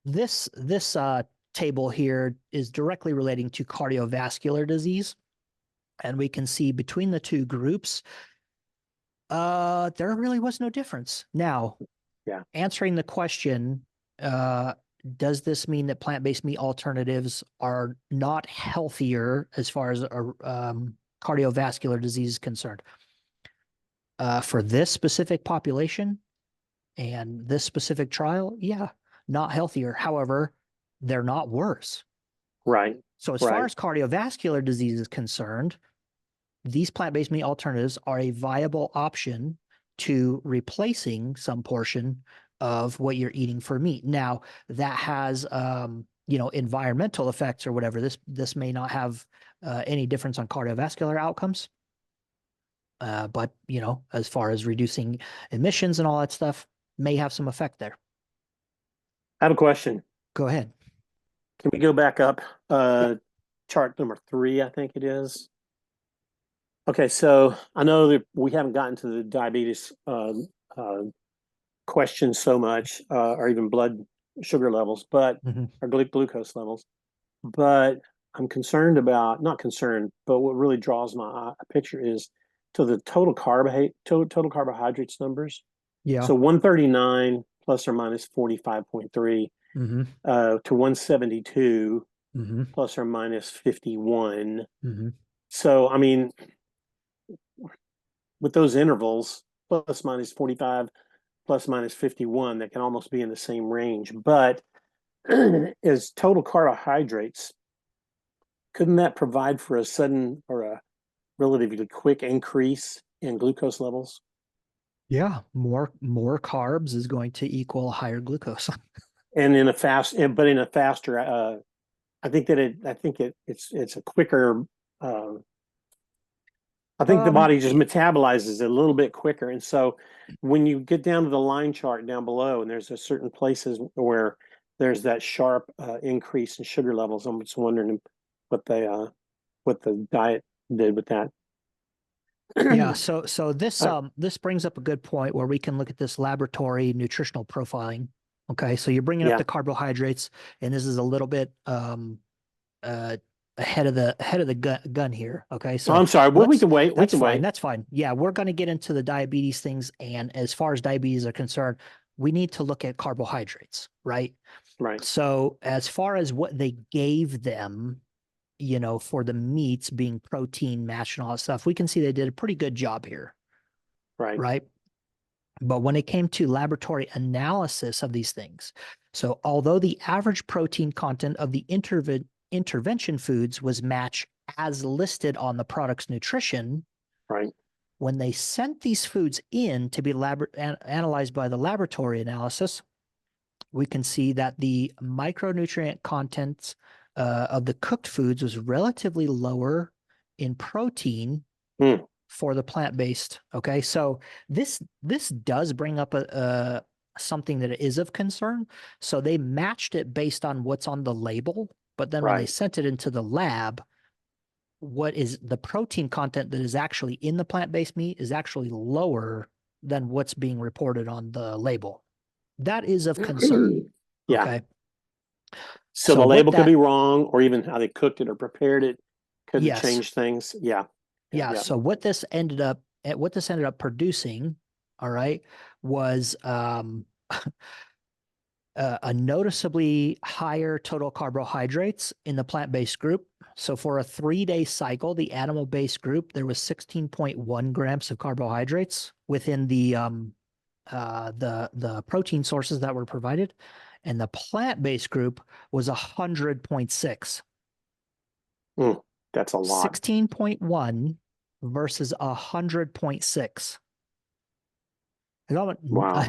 [SPEAKER 1] this table here is directly relating to cardiovascular disease. And we can see between the two groups, there really was no difference. Now, answering the question, does this mean that plant-based meat alternatives are not healthier as far as cardiovascular disease is concerned? For this specific population and this specific trial, yeah, not healthier. However, they're not worse.
[SPEAKER 2] Right.
[SPEAKER 1] So as far as cardiovascular disease is concerned, these plant-based meat alternatives are a viable option to replacing some portion of what you're eating for meat. Now, that has environmental effects or whatever. This may not have any difference on cardiovascular outcomes. But as far as reducing emissions and all that stuff, may have some effect there.
[SPEAKER 2] I have a question.
[SPEAKER 1] Go ahead.
[SPEAKER 2] Can we go back up? Chart number 3, I think it is. Okay, so I know that we haven't gotten to the diabetes question so much, or even blood sugar levels, but or glucose levels. But I'm concerned about, not concerned, but what really draws my picture is to the total carbohydrates numbers.
[SPEAKER 1] Yeah.
[SPEAKER 2] So 139 plus or minus 45.3 to 172 plus or minus 51. So, I mean, with those intervals, plus minus 45, plus minus 51, that can almost be in the same range. But as total carbohydrates, couldn't that provide for a sudden or a relatively quick increase in glucose levels?
[SPEAKER 1] Yeah, more carbs is going to equal higher glucose.
[SPEAKER 2] And in a faster, I think it's a quicker. I think the body just metabolizes it a little bit quicker, and so when you get down to the line chart down below, and there's a certain places where there's that sharp increase in sugar levels, I'm just wondering what the diet did with that.
[SPEAKER 1] Yeah, so this brings up a good point where we can look at this laboratory nutritional profiling. Okay, so you're bringing up the carbohydrates, and this is a little bit ahead of the gun here. Okay, so
[SPEAKER 2] I'm sorry. Well, we can wait.
[SPEAKER 1] That's fine. That's fine. Yeah, we're going to get into the diabetes things, and as far as diabetes are concerned, we need to look at carbohydrates, right?
[SPEAKER 2] Right.
[SPEAKER 1] So as far as what they gave them, for the meats being protein matched and all that stuff, we can see they did a pretty good job here.
[SPEAKER 2] Right.
[SPEAKER 1] Right. But when it came to laboratory analysis of these things, so although the average protein content of the intervention foods was matched as listed on the product's nutrition,
[SPEAKER 2] right,
[SPEAKER 1] when they sent these foods in to be analyzed by the laboratory analysis, we can see that the micronutrient contents of the cooked foods was relatively lower in protein for the plant-based. Okay, so this does bring up something that is of concern. So they matched it based on what's on the label, but then when they sent it into the lab, what is the protein content that is actually in the plant-based meat is actually lower than what's being reported on the label. That is of concern.
[SPEAKER 2] Yeah.
[SPEAKER 1] Okay.
[SPEAKER 2] So the label could be wrong, or even how they cooked it or prepared it could have changed things. Yeah.
[SPEAKER 1] Yeah. So what this ended up producing, all right, was a noticeably higher total carbohydrates in the plant-based group. So for a 3-day cycle, the animal-based group, there was 16.1 grams of carbohydrates within the protein sources that were provided, and the plant-based group was 100.6.
[SPEAKER 2] That's a lot.
[SPEAKER 1] 16.1 versus 100.6.
[SPEAKER 2] Wow.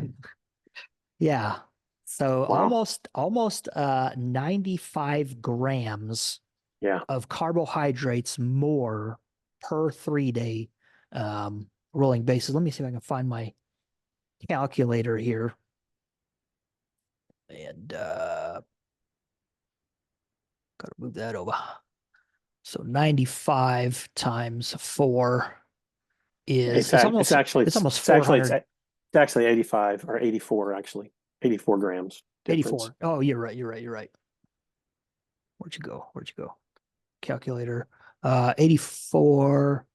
[SPEAKER 1] Yeah. So almost 95 grams of carbohydrates more per 3-day rolling basis. Let me see if I can find my calculator here. And gotta move that over. So 95 times 4 is it's almost 400.
[SPEAKER 2] It's actually 85 or 84 actually. 84 grams difference.
[SPEAKER 1] 84. Oh, you're right. Where'd you go? Calculator. 84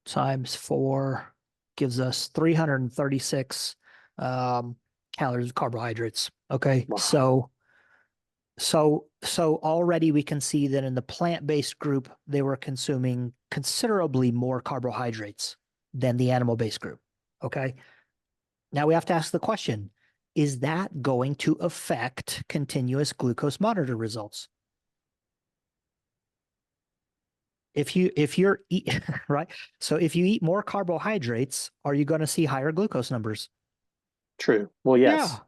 [SPEAKER 1] times 4 gives us 336 calories of carbohydrates. Okay. Wow. So already we can see that in the plant-based group, they were consuming considerably more carbohydrates than the animal-based group. Okay. Now we have to ask the question, is that going to affect continuous glucose monitor results? if you're eat right, so if you eat more carbohydrates, are you going to see higher glucose numbers?
[SPEAKER 2] True. Well, yes.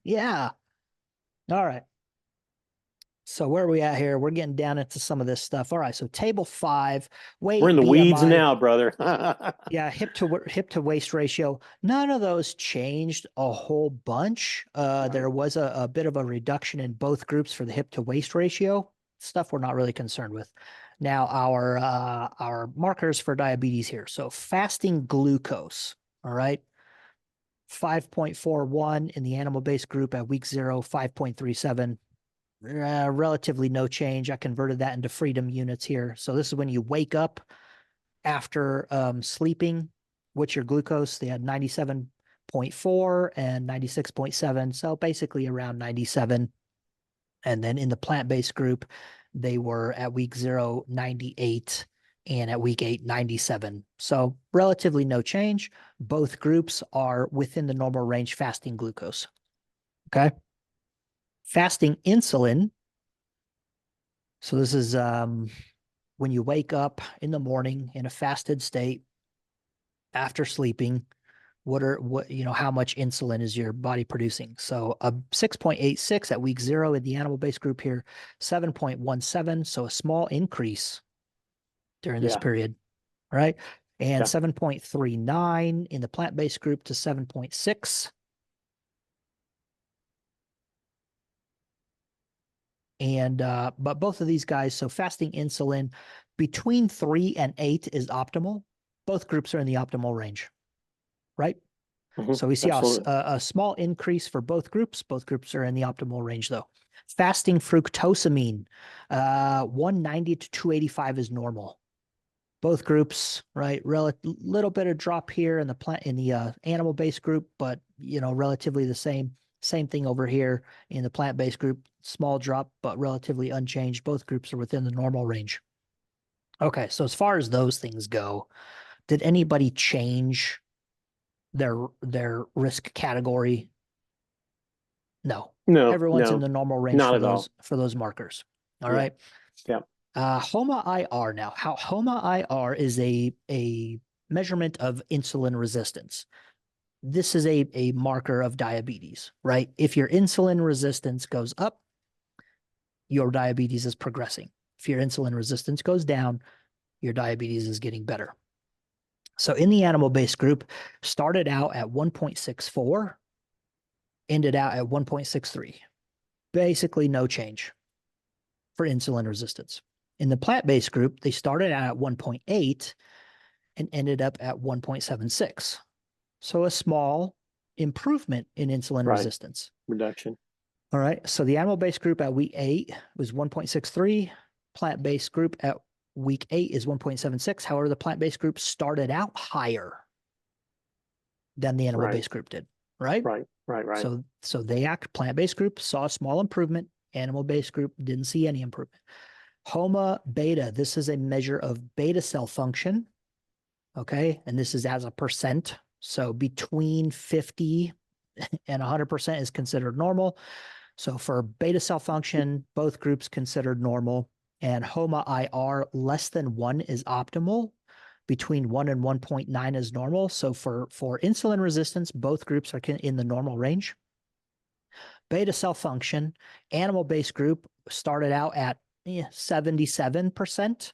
[SPEAKER 1] Yeah. All right. So where are we at here? We're getting down into some of this stuff. All right. So table 5,
[SPEAKER 2] We're
[SPEAKER 1] weight,
[SPEAKER 2] in the weeds
[SPEAKER 1] BMI.
[SPEAKER 2] now, brother.
[SPEAKER 1] Yeah, hip to waist ratio. None of those changed a whole bunch. There
[SPEAKER 2] Right.
[SPEAKER 1] was a bit of a reduction in both groups for the hip to waist ratio. Stuff we're not really concerned with. Now our markers for diabetes here. So fasting glucose. All right. 5.41 in the animal-based group at week 0, 5.37. Relatively no change. I converted that into freedom units here. So this is when you wake up after sleeping. What's your glucose? They had 97.4 and 96.7. So basically around 97. And then in the plant-based group, they were at week 0, 98, and at week 8, 97. So relatively no change. Both groups are within the normal range fasting glucose. Okay. Fasting insulin. So this is when you wake up in the morning in a fasted state after sleeping, how much insulin is your body producing? So a 6.86 at week 0 in the animal-based group here, 7.17, so a small increase during this
[SPEAKER 2] Yeah.
[SPEAKER 1] period, right? And
[SPEAKER 2] Yeah.
[SPEAKER 1] 7.39 in the plant-based group to 7.6. And but both of these guys, so fasting insulin between 3 and 8 is optimal. Both groups are in the optimal range, right? So we see
[SPEAKER 2] Absolutely.
[SPEAKER 1] a small increase for both groups. Both groups are in the optimal range, though. Fasting fructosamine, 190 to 285 is normal. Both groups, right? Little bit of drop here in the animal-based group, but relatively the same. Same thing over here in the plant-based group. Small drop, but relatively unchanged. Both groups are within the normal range. Okay, so as far as those things go, did anybody change their risk category? No.
[SPEAKER 2] No,
[SPEAKER 1] Everyone's in
[SPEAKER 2] no,
[SPEAKER 1] the normal range
[SPEAKER 2] not
[SPEAKER 1] for
[SPEAKER 2] at all.
[SPEAKER 1] those markers. All
[SPEAKER 2] Yeah.
[SPEAKER 1] right.
[SPEAKER 2] Yeah.
[SPEAKER 1] HOMA IR now. How HOMA IR is a measurement of insulin resistance. This is a marker of diabetes, right? If your insulin resistance goes up, your diabetes is progressing. If your insulin resistance goes down, your diabetes is getting better. So in the animal-based group, started out at 1.64, ended out at 1.63. Basically no change for insulin resistance. In the plant-based group, they started out at 1.8 and ended up at 1.76. So a small improvement in insulin
[SPEAKER 2] Right.
[SPEAKER 1] resistance.
[SPEAKER 2] Reduction.
[SPEAKER 1] All right. So the animal-based group at week 8 was 1.63. Plant-based group at week 8 is 1.76. However, the plant-based group started out higher than the animal-based group did, right?
[SPEAKER 2] Right.
[SPEAKER 1] So plant-based group saw a small improvement. Animal-based group didn't see any improvement. HOMA beta, this is a measure of beta cell function. Okay. And this is as a percent. So between 50 and 100% is considered normal. So for beta cell function, both groups considered normal. And HOMA IR less than 1 is optimal. Between 1 and 1.9 is normal. So for insulin resistance, both groups are in the normal range. Beta cell function, animal-based group started out at 77%,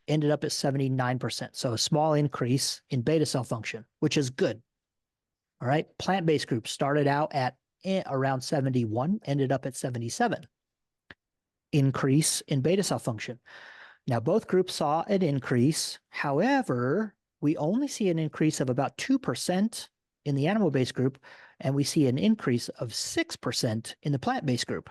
[SPEAKER 1] ended up at 79%. So a small increase in beta cell function, which is good. All right. Plant-based group started out at around 71, ended up at 77. Increase in beta cell function. Now, both groups saw an increase. However, we only see an increase of about 2% in the animal-based group, and we see an increase of 6% in the plant-based group.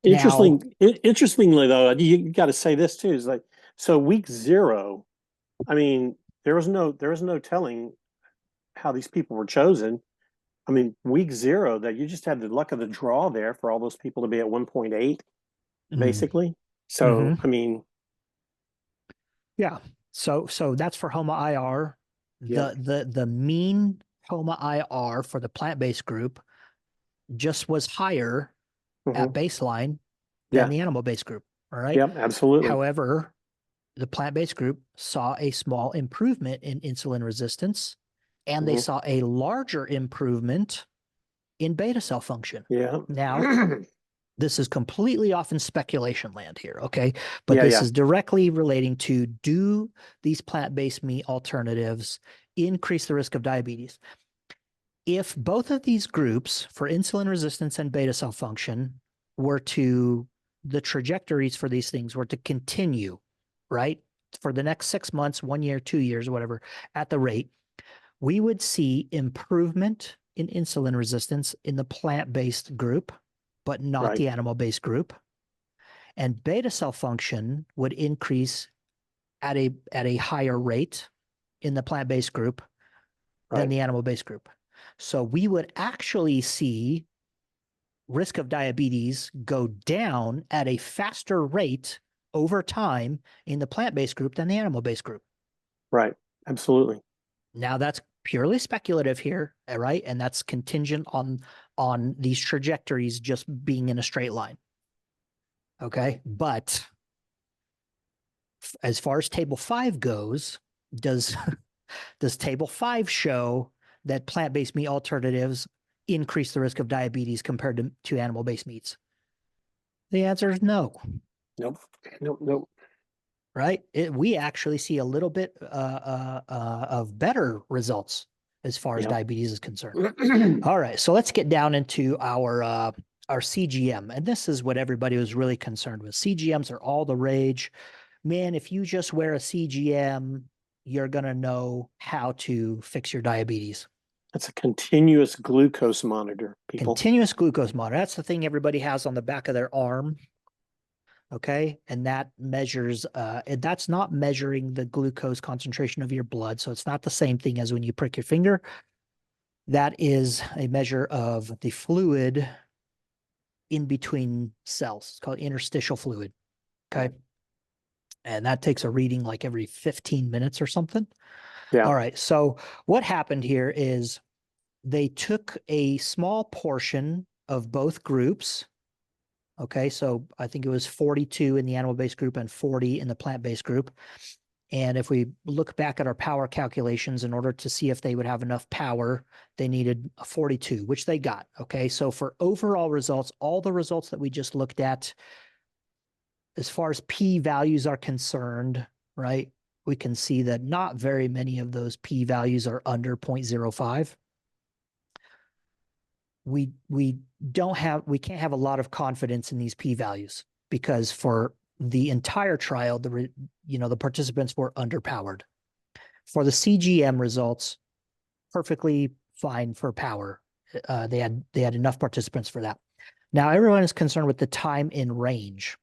[SPEAKER 2] Interestingly, though, you got to say this too. Is like, so week 0, I mean, there was no telling how these people were chosen. I mean, week 0, that you just had the luck of the draw there for all those people to be at 1.8, basically. So, I mean,
[SPEAKER 1] yeah. So that's for HOMA IR.
[SPEAKER 2] yeah.
[SPEAKER 1] The mean HOMA IR for the plant-based group just was higher at baseline than
[SPEAKER 2] Yeah.
[SPEAKER 1] the animal-based group. All right.
[SPEAKER 2] Yep, absolutely.
[SPEAKER 1] However, the plant-based group saw a small improvement in insulin resistance, and they
[SPEAKER 2] Mhm.
[SPEAKER 1] saw a larger improvement in beta cell function.
[SPEAKER 2] Yeah.
[SPEAKER 1] Now, this is completely off in speculation land here, okay? But
[SPEAKER 2] Yeah,
[SPEAKER 1] this
[SPEAKER 2] yeah.
[SPEAKER 1] is directly relating to, do these plant-based meat alternatives increase the risk of diabetes? If both of these groups for insulin resistance and beta cell function were to, the trajectories for these things were to continue, right? For the next 6 months, 1 year, 2 years, whatever, at the rate, we would see improvement in insulin resistance in the plant-based group, but not
[SPEAKER 2] Right.
[SPEAKER 1] the animal-based group. And beta cell function would increase at a higher rate in the plant-based group than
[SPEAKER 2] Right.
[SPEAKER 1] the animal-based group. So we would actually see risk of diabetes go down at a faster rate over time in the plant-based group than the animal-based group.
[SPEAKER 2] Right. Absolutely.
[SPEAKER 1] Now that's purely speculative here, right? And that's contingent on these trajectories just being in a straight line. Okay, but as far as table 5 goes, does does table 5 show that plant-based meat alternatives increase the risk of diabetes compared to animal-based meats? The answer is no.
[SPEAKER 2] Nope. Nope. Nope.
[SPEAKER 1] Right? We actually see a little bit of better results as far as
[SPEAKER 2] Yep.
[SPEAKER 1] diabetes is concerned. All right, so let's get down into our CGM, and this is what everybody was really concerned with. CGMs are all the rage. Man, if you just wear a CGM, you're gonna know how to fix your diabetes.
[SPEAKER 2] That's a continuous glucose monitor, people.
[SPEAKER 1] Continuous glucose monitor. That's the thing everybody has on the back of their arm. Okay. And that measures, that's not measuring the glucose concentration of your blood. So it's not the same thing as when you prick your finger. That is a measure of the fluid in between cells. It's called interstitial fluid. Okay. And that takes a reading like every 15 minutes or something.
[SPEAKER 2] Yeah.
[SPEAKER 1] All right. So what happened here is they took a small portion of both groups. Okay, so I think it was 42 in the animal-based group and 40 in the plant-based group. And if we look back at our power calculations, in order to see if they would have enough power, they needed a 42, which they got. Okay, so for overall results, all the results that we just looked at, as far as p values are concerned, right, we can see that not very many of those p values are under 0.05. We can't have a lot of confidence in these p values, because for the entire trial, the participants were underpowered. For the CGM results, perfectly fine for power. They had enough participants for that. Now everyone is concerned with the time in range,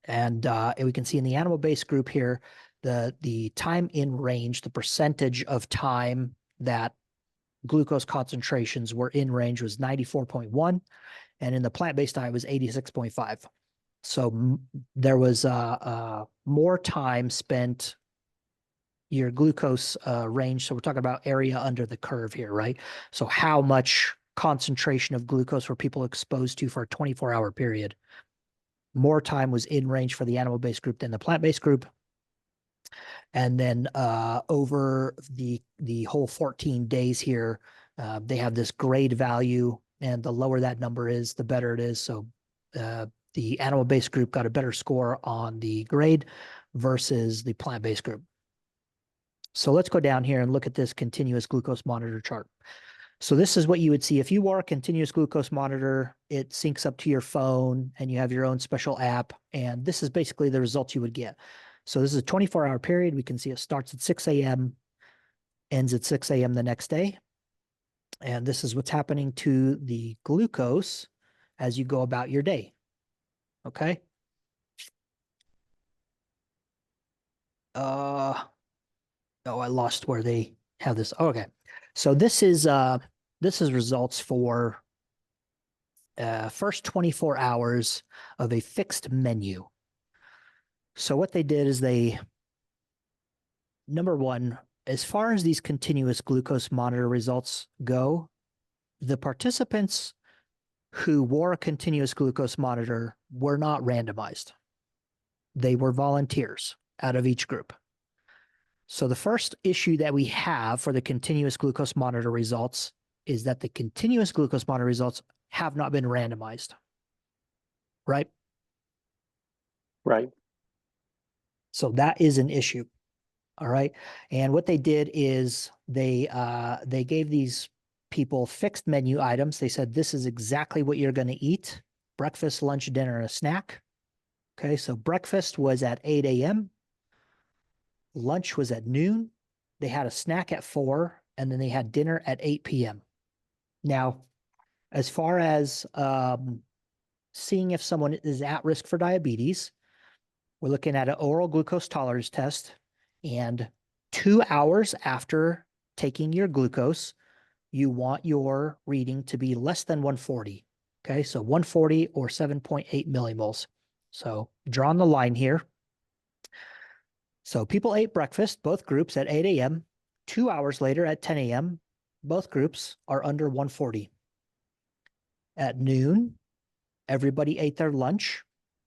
[SPEAKER 1] and we can see in the animal-based group here the time in range, the percentage of time that glucose concentrations were in range was 94.1, and in the plant-based diet was 86.5. So there was more time spent, your glucose range. So we're talking about area under the curve here, right? So how much concentration of glucose were people exposed to for a 24-hour period? More time was in range for the animal-based group than the plant-based group. And then over the whole 14 days here, they have this grade value, and the lower that number is, the better it is. So the animal-based group got a better score on the grade versus the plant-based group. So let's go down here and look at this continuous glucose monitor chart. So this is what you would see if you wore a continuous glucose monitor. It syncs up to your phone, and you have your own special app. And this is basically the results you would get. So this is a 24-hour period. We can see it starts at 6 a.m., ends at 6 a.m. the next day. And this is what's happening to the glucose as you go about your day. Okay. Oh, I lost where they have this. Oh, okay. So this is results for first 24 hours of a fixed menu. So what they did is number one, as far as these continuous glucose monitor results go, the participants who wore a continuous glucose monitor were not randomized. They were volunteers out of each group. So the first issue that we have for the continuous glucose monitor results is that the continuous glucose monitor results have not been randomized, right?
[SPEAKER 2] Right.
[SPEAKER 1] So that is an issue. All right. And what they did is they gave these people fixed menu items. They said, this is exactly what you're going to eat: breakfast, lunch, dinner, and a snack. Okay. So breakfast was at 8 a.m. Lunch was at noon. They had a snack at 4, and then they had dinner at 8 p.m. Now, as far as seeing if someone is at risk for diabetes, we're looking at an oral glucose tolerance test, and 2 hours after taking your glucose, you want your reading to be less than 140. Okay, so 140 or 7.8 millimoles. So drawing the line here. So people ate breakfast, both groups, at 8 a.m. 2 hours later at 10 a.m., both groups are under 140. At noon, everybody ate their lunch.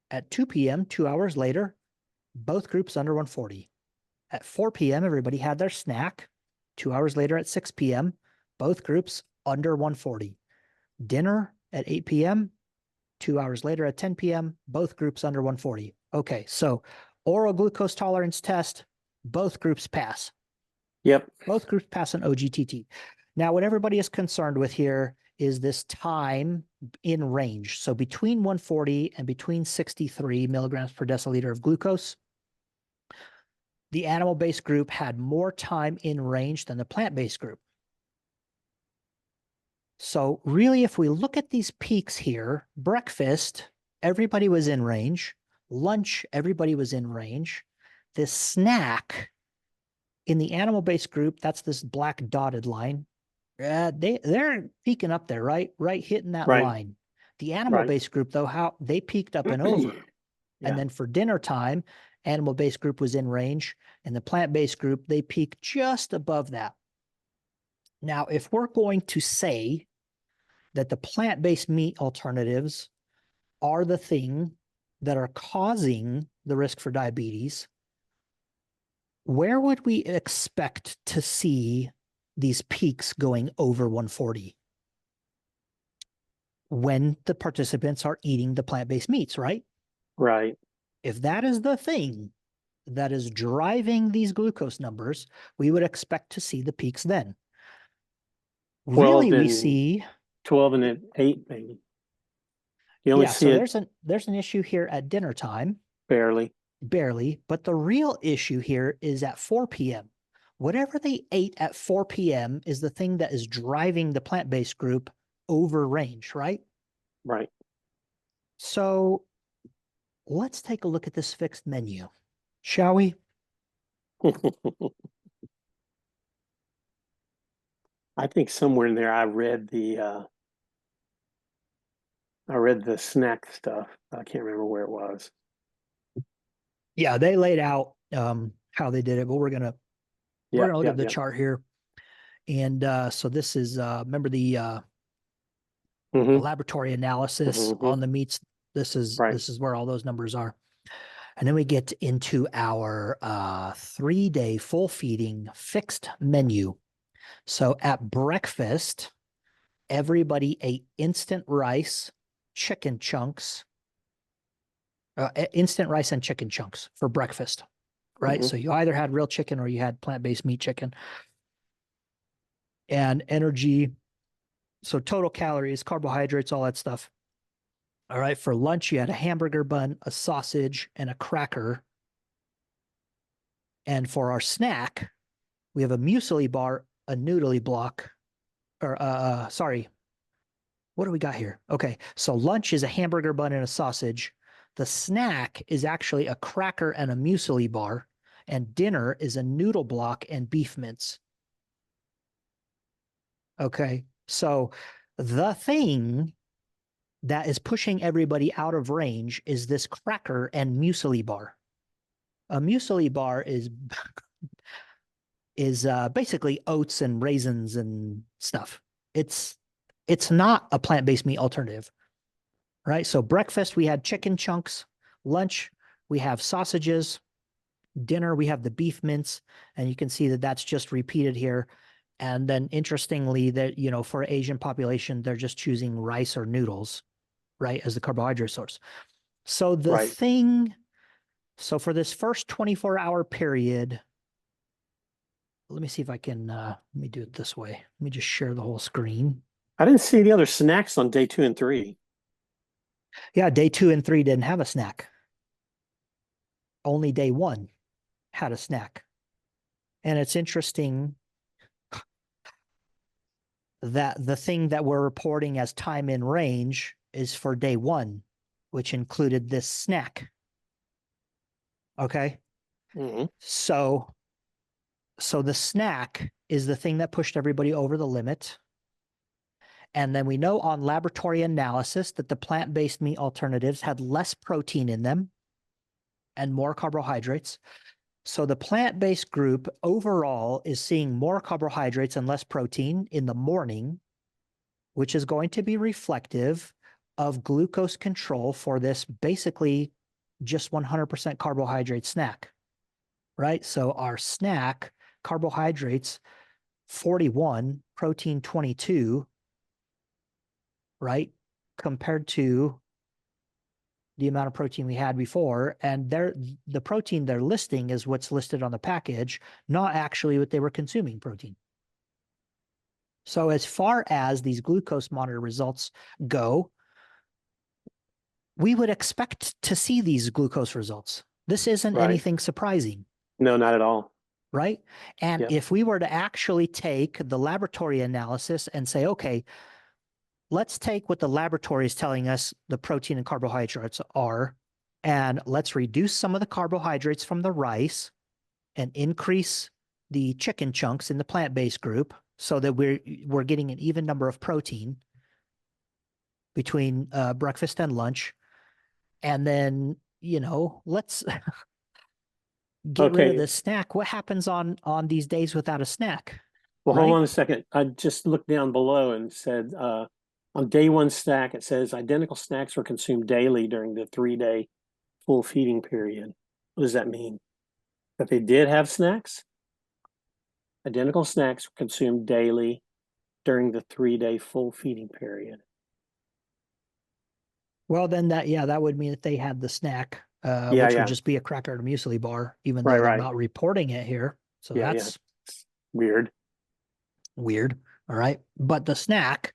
[SPEAKER 1] At 2 p.m., 2 hours later, both groups under 140. At 4 p.m., everybody had their snack. 2 hours later at 6 p.m., both groups under 140. Dinner at 8 p.m., 2 hours later at 10 p.m., both groups under 140. Okay, so oral glucose tolerance test, both groups pass.
[SPEAKER 2] Yep.
[SPEAKER 1] Both groups pass an OGTT. Now, what everybody is concerned with here is this time in range. So between 140 and between 63 milligrams per deciliter of glucose, the animal-based group had more time in range than the plant-based group. So really, if we look at these peaks here, breakfast, everybody was in range. Lunch, everybody was in range. This snack in the animal-based group, that's this black dotted line. They're peaking up there, right? Right, hitting that
[SPEAKER 2] Right.
[SPEAKER 1] line. The animal-based group, though, how they peaked up and over.
[SPEAKER 2] Yeah.
[SPEAKER 1] And then for dinner time, animal-based group was in range, and the plant-based group, they peaked just above that. Now, if we're going to say that the plant-based meat alternatives are the thing that are causing the risk for diabetes, where would we expect to see these peaks going over 140? When the participants are eating the plant-based meats, right?
[SPEAKER 2] Right.
[SPEAKER 1] If that is the thing that is driving these glucose numbers, we would expect to see the peaks then.
[SPEAKER 2] 12
[SPEAKER 1] Really, we
[SPEAKER 2] and
[SPEAKER 1] see
[SPEAKER 2] 12 and 8, maybe. You only
[SPEAKER 1] yeah,
[SPEAKER 2] see
[SPEAKER 1] so
[SPEAKER 2] it
[SPEAKER 1] there's an issue here at dinner time,
[SPEAKER 2] barely.
[SPEAKER 1] barely, but the real issue here is at 4 p.m. Whatever they ate at 4 p.m. is the thing that is driving the plant-based group over range, right?
[SPEAKER 2] Right.
[SPEAKER 1] So let's take a look at this fixed menu, shall we?
[SPEAKER 2] I think somewhere in there I read the snack stuff. I can't remember where it was.
[SPEAKER 1] Yeah, they laid out how they did it, but we're gonna
[SPEAKER 2] Yeah,
[SPEAKER 1] look
[SPEAKER 2] yeah,
[SPEAKER 1] at the
[SPEAKER 2] yeah.
[SPEAKER 1] chart here. And so this is remember the
[SPEAKER 2] Mm-hmm.
[SPEAKER 1] laboratory analysis
[SPEAKER 2] Mm-hmm.
[SPEAKER 1] on the meats. This
[SPEAKER 2] Right.
[SPEAKER 1] is where all those numbers are. And then we get into our 3-day full feeding fixed menu. So at breakfast, everybody ate instant rice, chicken chunks, instant rice and chicken chunks for breakfast, right?
[SPEAKER 2] Mm-hmm.
[SPEAKER 1] So you either had real chicken or you had plant-based meat chicken. And energy, so total calories, carbohydrates, all that stuff. All right, for lunch, you had a hamburger bun, a sausage, and a cracker. And for our snack, we have a muesli bar, a noodly block, or sorry, what do we got here? Okay, so lunch is a hamburger bun and a sausage. The snack is actually a cracker and a muesli bar, and dinner is a noodle block and beef mince. Okay, so the thing that is pushing everybody out of range is this cracker and muesli bar. A muesli bar is basically oats and raisins and stuff. It's not a plant-based meat alternative, right? So breakfast we had chicken chunks, lunch we have sausages. Dinner, we have the beef mince, and you can see that that's just repeated here. And then interestingly that, you know, for Asian population, they're just choosing rice or noodles, right, as the carbohydrate source. So the
[SPEAKER 2] Right.
[SPEAKER 1] thing, so for this first 24-hour period, let me see if I can, let me do it this way. Let me just share the whole screen.
[SPEAKER 2] I didn't see any other snacks on day 2 and 3.
[SPEAKER 1] Yeah, day 2 and 3 didn't have a snack. Only day 1 had a snack. And it's interesting that the thing that we're reporting as time in range is for day 1, which included this snack. Okay.
[SPEAKER 2] Mm-hmm.
[SPEAKER 1] So the snack is the thing that pushed everybody over the limit. And then we know on laboratory analysis that the plant-based meat alternatives had less protein in them and more carbohydrates. So the plant-based group overall is seeing more carbohydrates and less protein in the morning, which is going to be reflective of glucose control for this basically just 100% carbohydrate snack, right? So our snack, carbohydrates 41, protein 22, right? Compared to the amount of protein we had before. And the protein they're listing is what's listed on the package, not actually what they were consuming protein. So as far as these glucose monitor results go, we would expect to see these glucose results. This isn't
[SPEAKER 2] Right.
[SPEAKER 1] anything surprising,
[SPEAKER 2] No, not at all.
[SPEAKER 1] right? And
[SPEAKER 2] Yep.
[SPEAKER 1] if we were to actually take the laboratory analysis and say, okay, let's take what the laboratory is telling us the protein and carbohydrates are, and let's reduce some of the carbohydrates from the rice and increase the chicken chunks in the plant-based group so that we're getting an even number of protein between breakfast and lunch. And then, you know, let's get rid of
[SPEAKER 2] Okay.
[SPEAKER 1] this snack. What happens on these days without a snack?
[SPEAKER 2] Well,
[SPEAKER 1] Right?
[SPEAKER 2] hold on a second. I just looked down below and said on day 1 snack, it says identical snacks were consumed daily during the 3-day full feeding period. What does that mean? That they did have snacks? Identical snacks were consumed daily during the 3-day full feeding period.
[SPEAKER 1] Well, then that would mean that they had the snack,
[SPEAKER 2] Yeah,
[SPEAKER 1] which
[SPEAKER 2] yeah.
[SPEAKER 1] would just be a cracker and a muesli bar, even
[SPEAKER 2] Right,
[SPEAKER 1] though they're
[SPEAKER 2] right.
[SPEAKER 1] not reporting it here. So
[SPEAKER 2] Yeah,
[SPEAKER 1] that's
[SPEAKER 2] weird.
[SPEAKER 1] weird. All right. But the snack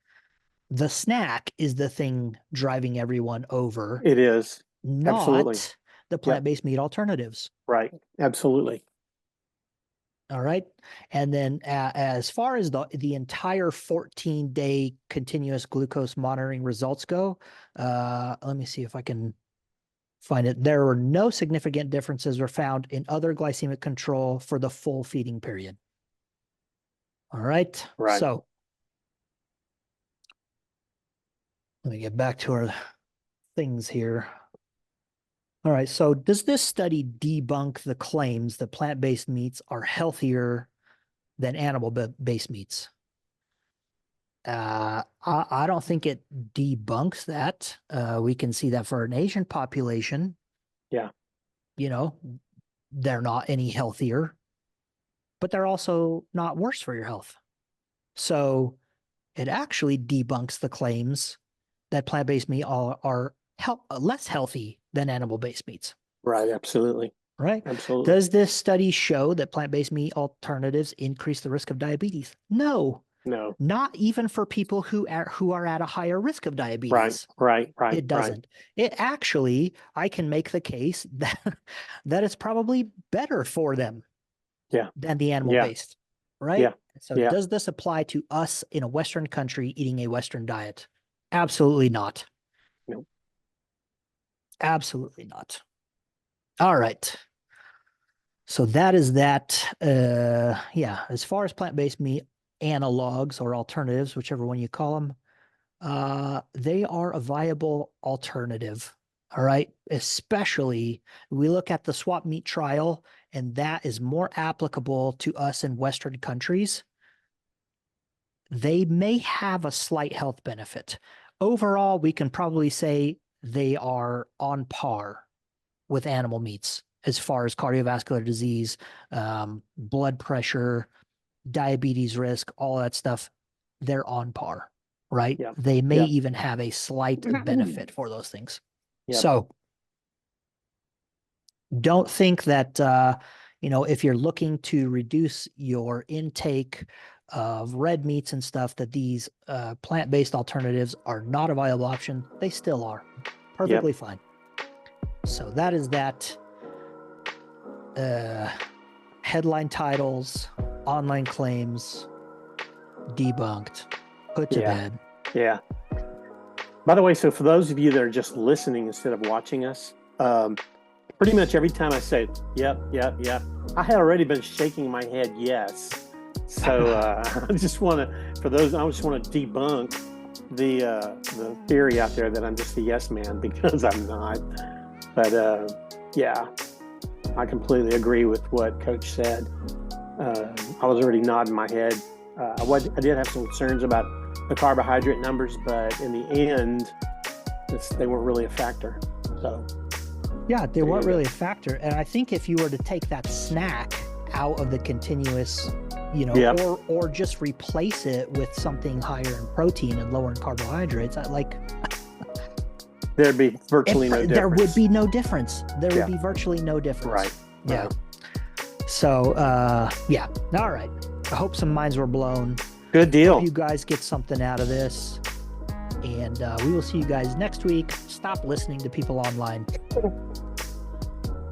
[SPEAKER 1] is the thing driving everyone over,
[SPEAKER 2] It is. Absolutely.
[SPEAKER 1] not the
[SPEAKER 2] Yep.
[SPEAKER 1] plant-based meat alternatives.
[SPEAKER 2] Right. Absolutely.
[SPEAKER 1] All right. And then as far as the entire 14-day continuous glucose monitoring results go, let me see if I can find it. There were no significant differences were found in other glycemic control for the full feeding period. All right.
[SPEAKER 2] Right.
[SPEAKER 1] So let me get back to our things here. All right. So does this study debunk the claims that plant-based meats are healthier than animal-based meats? I don't think it debunks that. We can see that for an Asian population,
[SPEAKER 2] Yeah.
[SPEAKER 1] you know, they're not any healthier, but they're also not worse for your health. So it actually debunks the claims that plant-based meat are less healthy than animal-based meats.
[SPEAKER 2] Right. Absolutely.
[SPEAKER 1] Right?
[SPEAKER 2] Absolutely.
[SPEAKER 1] Does this study show that plant-based meat alternatives increase the risk of diabetes? No,
[SPEAKER 2] No.
[SPEAKER 1] not even for people who are at a higher risk of diabetes.
[SPEAKER 2] Right.
[SPEAKER 1] It doesn't. It actually, I can make the case that it's probably better for them than the animal-based, right?
[SPEAKER 2] Yeah.
[SPEAKER 1] So
[SPEAKER 2] Yeah.
[SPEAKER 1] does this apply to us in a Western country eating a Western diet? Absolutely not.
[SPEAKER 2] Nope.
[SPEAKER 1] Absolutely not. All right. So that is that. Yeah, as far as plant-based meat analogs or alternatives, whichever one you call them, they are a viable alternative. All right. Especially we look at the swap meat trial, and that is more applicable to us in Western countries. They may have a slight health benefit. Overall, we can probably say they are on par with animal meats as far as cardiovascular disease, blood pressure, diabetes risk, all that stuff. They're on par, right?
[SPEAKER 2] Yeah.
[SPEAKER 1] They may
[SPEAKER 2] Yeah.
[SPEAKER 1] even have a slight benefit for those things.
[SPEAKER 2] Yeah.
[SPEAKER 1] So don't think that, if you're looking to reduce your intake of red meats and stuff, that these plant-based alternatives are not a viable option. They still are perfectly fine. So that is that. Headline titles, online claims, debunked, put to bed.
[SPEAKER 2] Yeah. By the way, so for those of you that are just listening instead of watching us, pretty much every time I say, yep, I had already been shaking my head yes. So I just want to debunk the theory out there that I'm just a yes man, because I'm not. But yeah, I completely agree with what Coach said. I was already nodding my head. I did have some concerns about the carbohydrate numbers, but in the end, they weren't really a factor. So
[SPEAKER 1] yeah, they weren't really a factor. And I think if you were to take that snack out of the continuous, or just replace it with something higher in protein and lower in carbohydrates,
[SPEAKER 2] there'd be virtually no difference.
[SPEAKER 1] There would be no difference. There would be virtually no difference.
[SPEAKER 2] Right.
[SPEAKER 1] Yeah. Right. So, all right. I hope some minds were blown.
[SPEAKER 2] Good deal.
[SPEAKER 1] Hope you guys get something out of this. And we will see you guys next week. Stop listening to people online.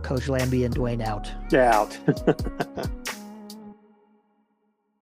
[SPEAKER 1] Coach Lambie and Dwayne out.
[SPEAKER 2] Out.